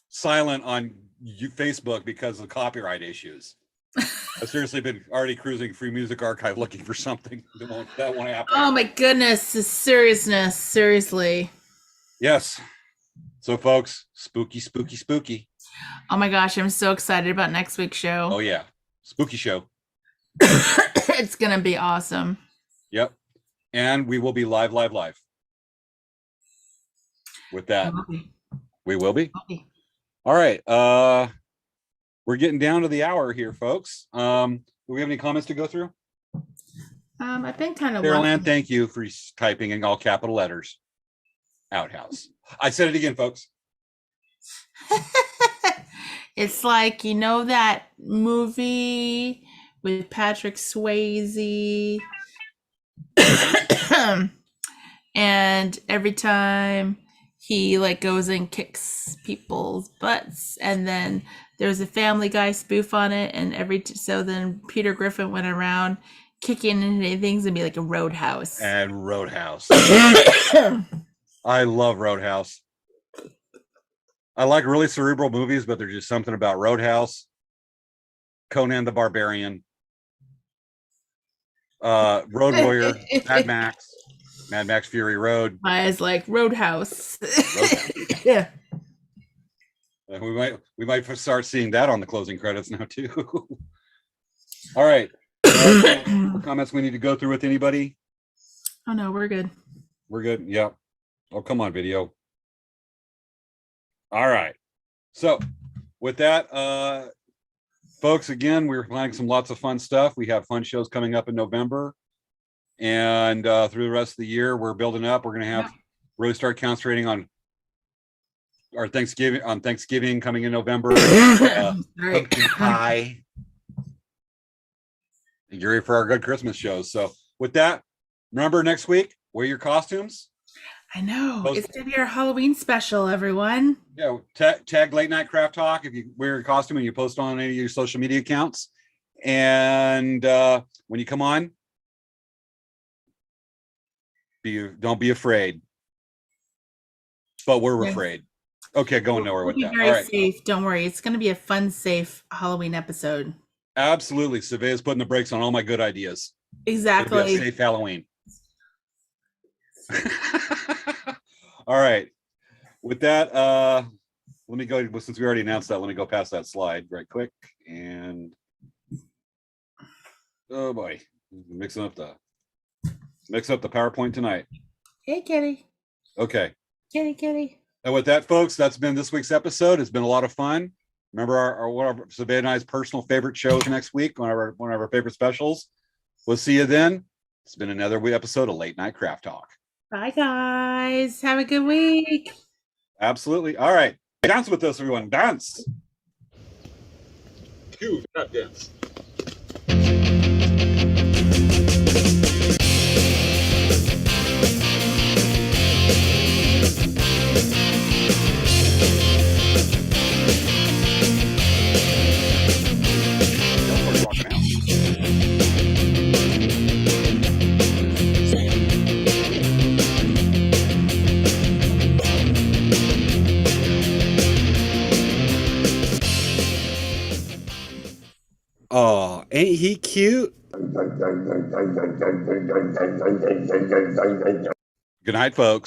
silent on Facebook because of copyright issues. I've seriously been already cruising Free Music Archive looking for something that won't happen. Oh my goodness, the seriousness, seriously. Yes. So folks, spooky, spooky, spooky. Oh my gosh, I'm so excited about next week's show. Oh yeah. Spooky show. It's going to be awesome. Yep. And we will be live. With that. We will be. Okay. All right. We're getting down to the hour here, folks. Do we have any comments to go through? I've been kind of Carol Ann, thank you for typing in all capital letters. Outhouse. I said it again, folks. It's like, you know that movie with Patrick Swayze? And every time he like goes and kicks people's butts, and then there's a Family Guy spoof on it, and so then Peter Griffin went around kicking into things and be like a Roadhouse. And Roadhouse. I love Roadhouse. I like really cerebral movies, but there's just something about Roadhouse, Conan the Barbarian, Road Warrior, Mad Max Fury Road. Eyes like Roadhouse. Roadhouse. Yeah. We might start seeing that on the closing credits now too. All right. Comments we need to go through with anybody? Oh no, we're good. We're good. Yeah. Oh, come on, video. All right. So with that, folks, again, we're planning lots of fun stuff. We have fun shows coming up in November. And through the rest of the year, we're building up. We're going to have really start concentrating on our Thanksgiving coming in November. Pumpkin pie. And get ready for our good Christmas shows. So with that, remember next week, wear your costumes. I know. It's going to be our Halloween special, everyone. Yeah, tag Late Night Craft Talk if you wear your costume and you post on any of your social media accounts. And when you come on, don't be afraid. But we're afraid. Okay, going nowhere with that. Be very safe. Don't worry. It's going to be a fun, safe Halloween episode. Absolutely. Svea's putting the brakes on all my good ideas. Exactly. Safe Halloween. All right. With that, let me go, since we already announced that, let me go past that slide right quick. And oh boy, mixing up the PowerPoint tonight. Hey, kitty. Okay. Kitty. And with that, folks, that's been this week's episode. It's been a lot of fun. Remember one of Svea and I's personal favorite shows next week, one of our favorite specials. We'll see you then. It's been another episode of Late Night Craft Talk. Bye, guys. Have a good week. Absolutely. All right. Dance with us, everyone. Dance. Cue, not dance. Oh, ain't he cute? Good night, folks.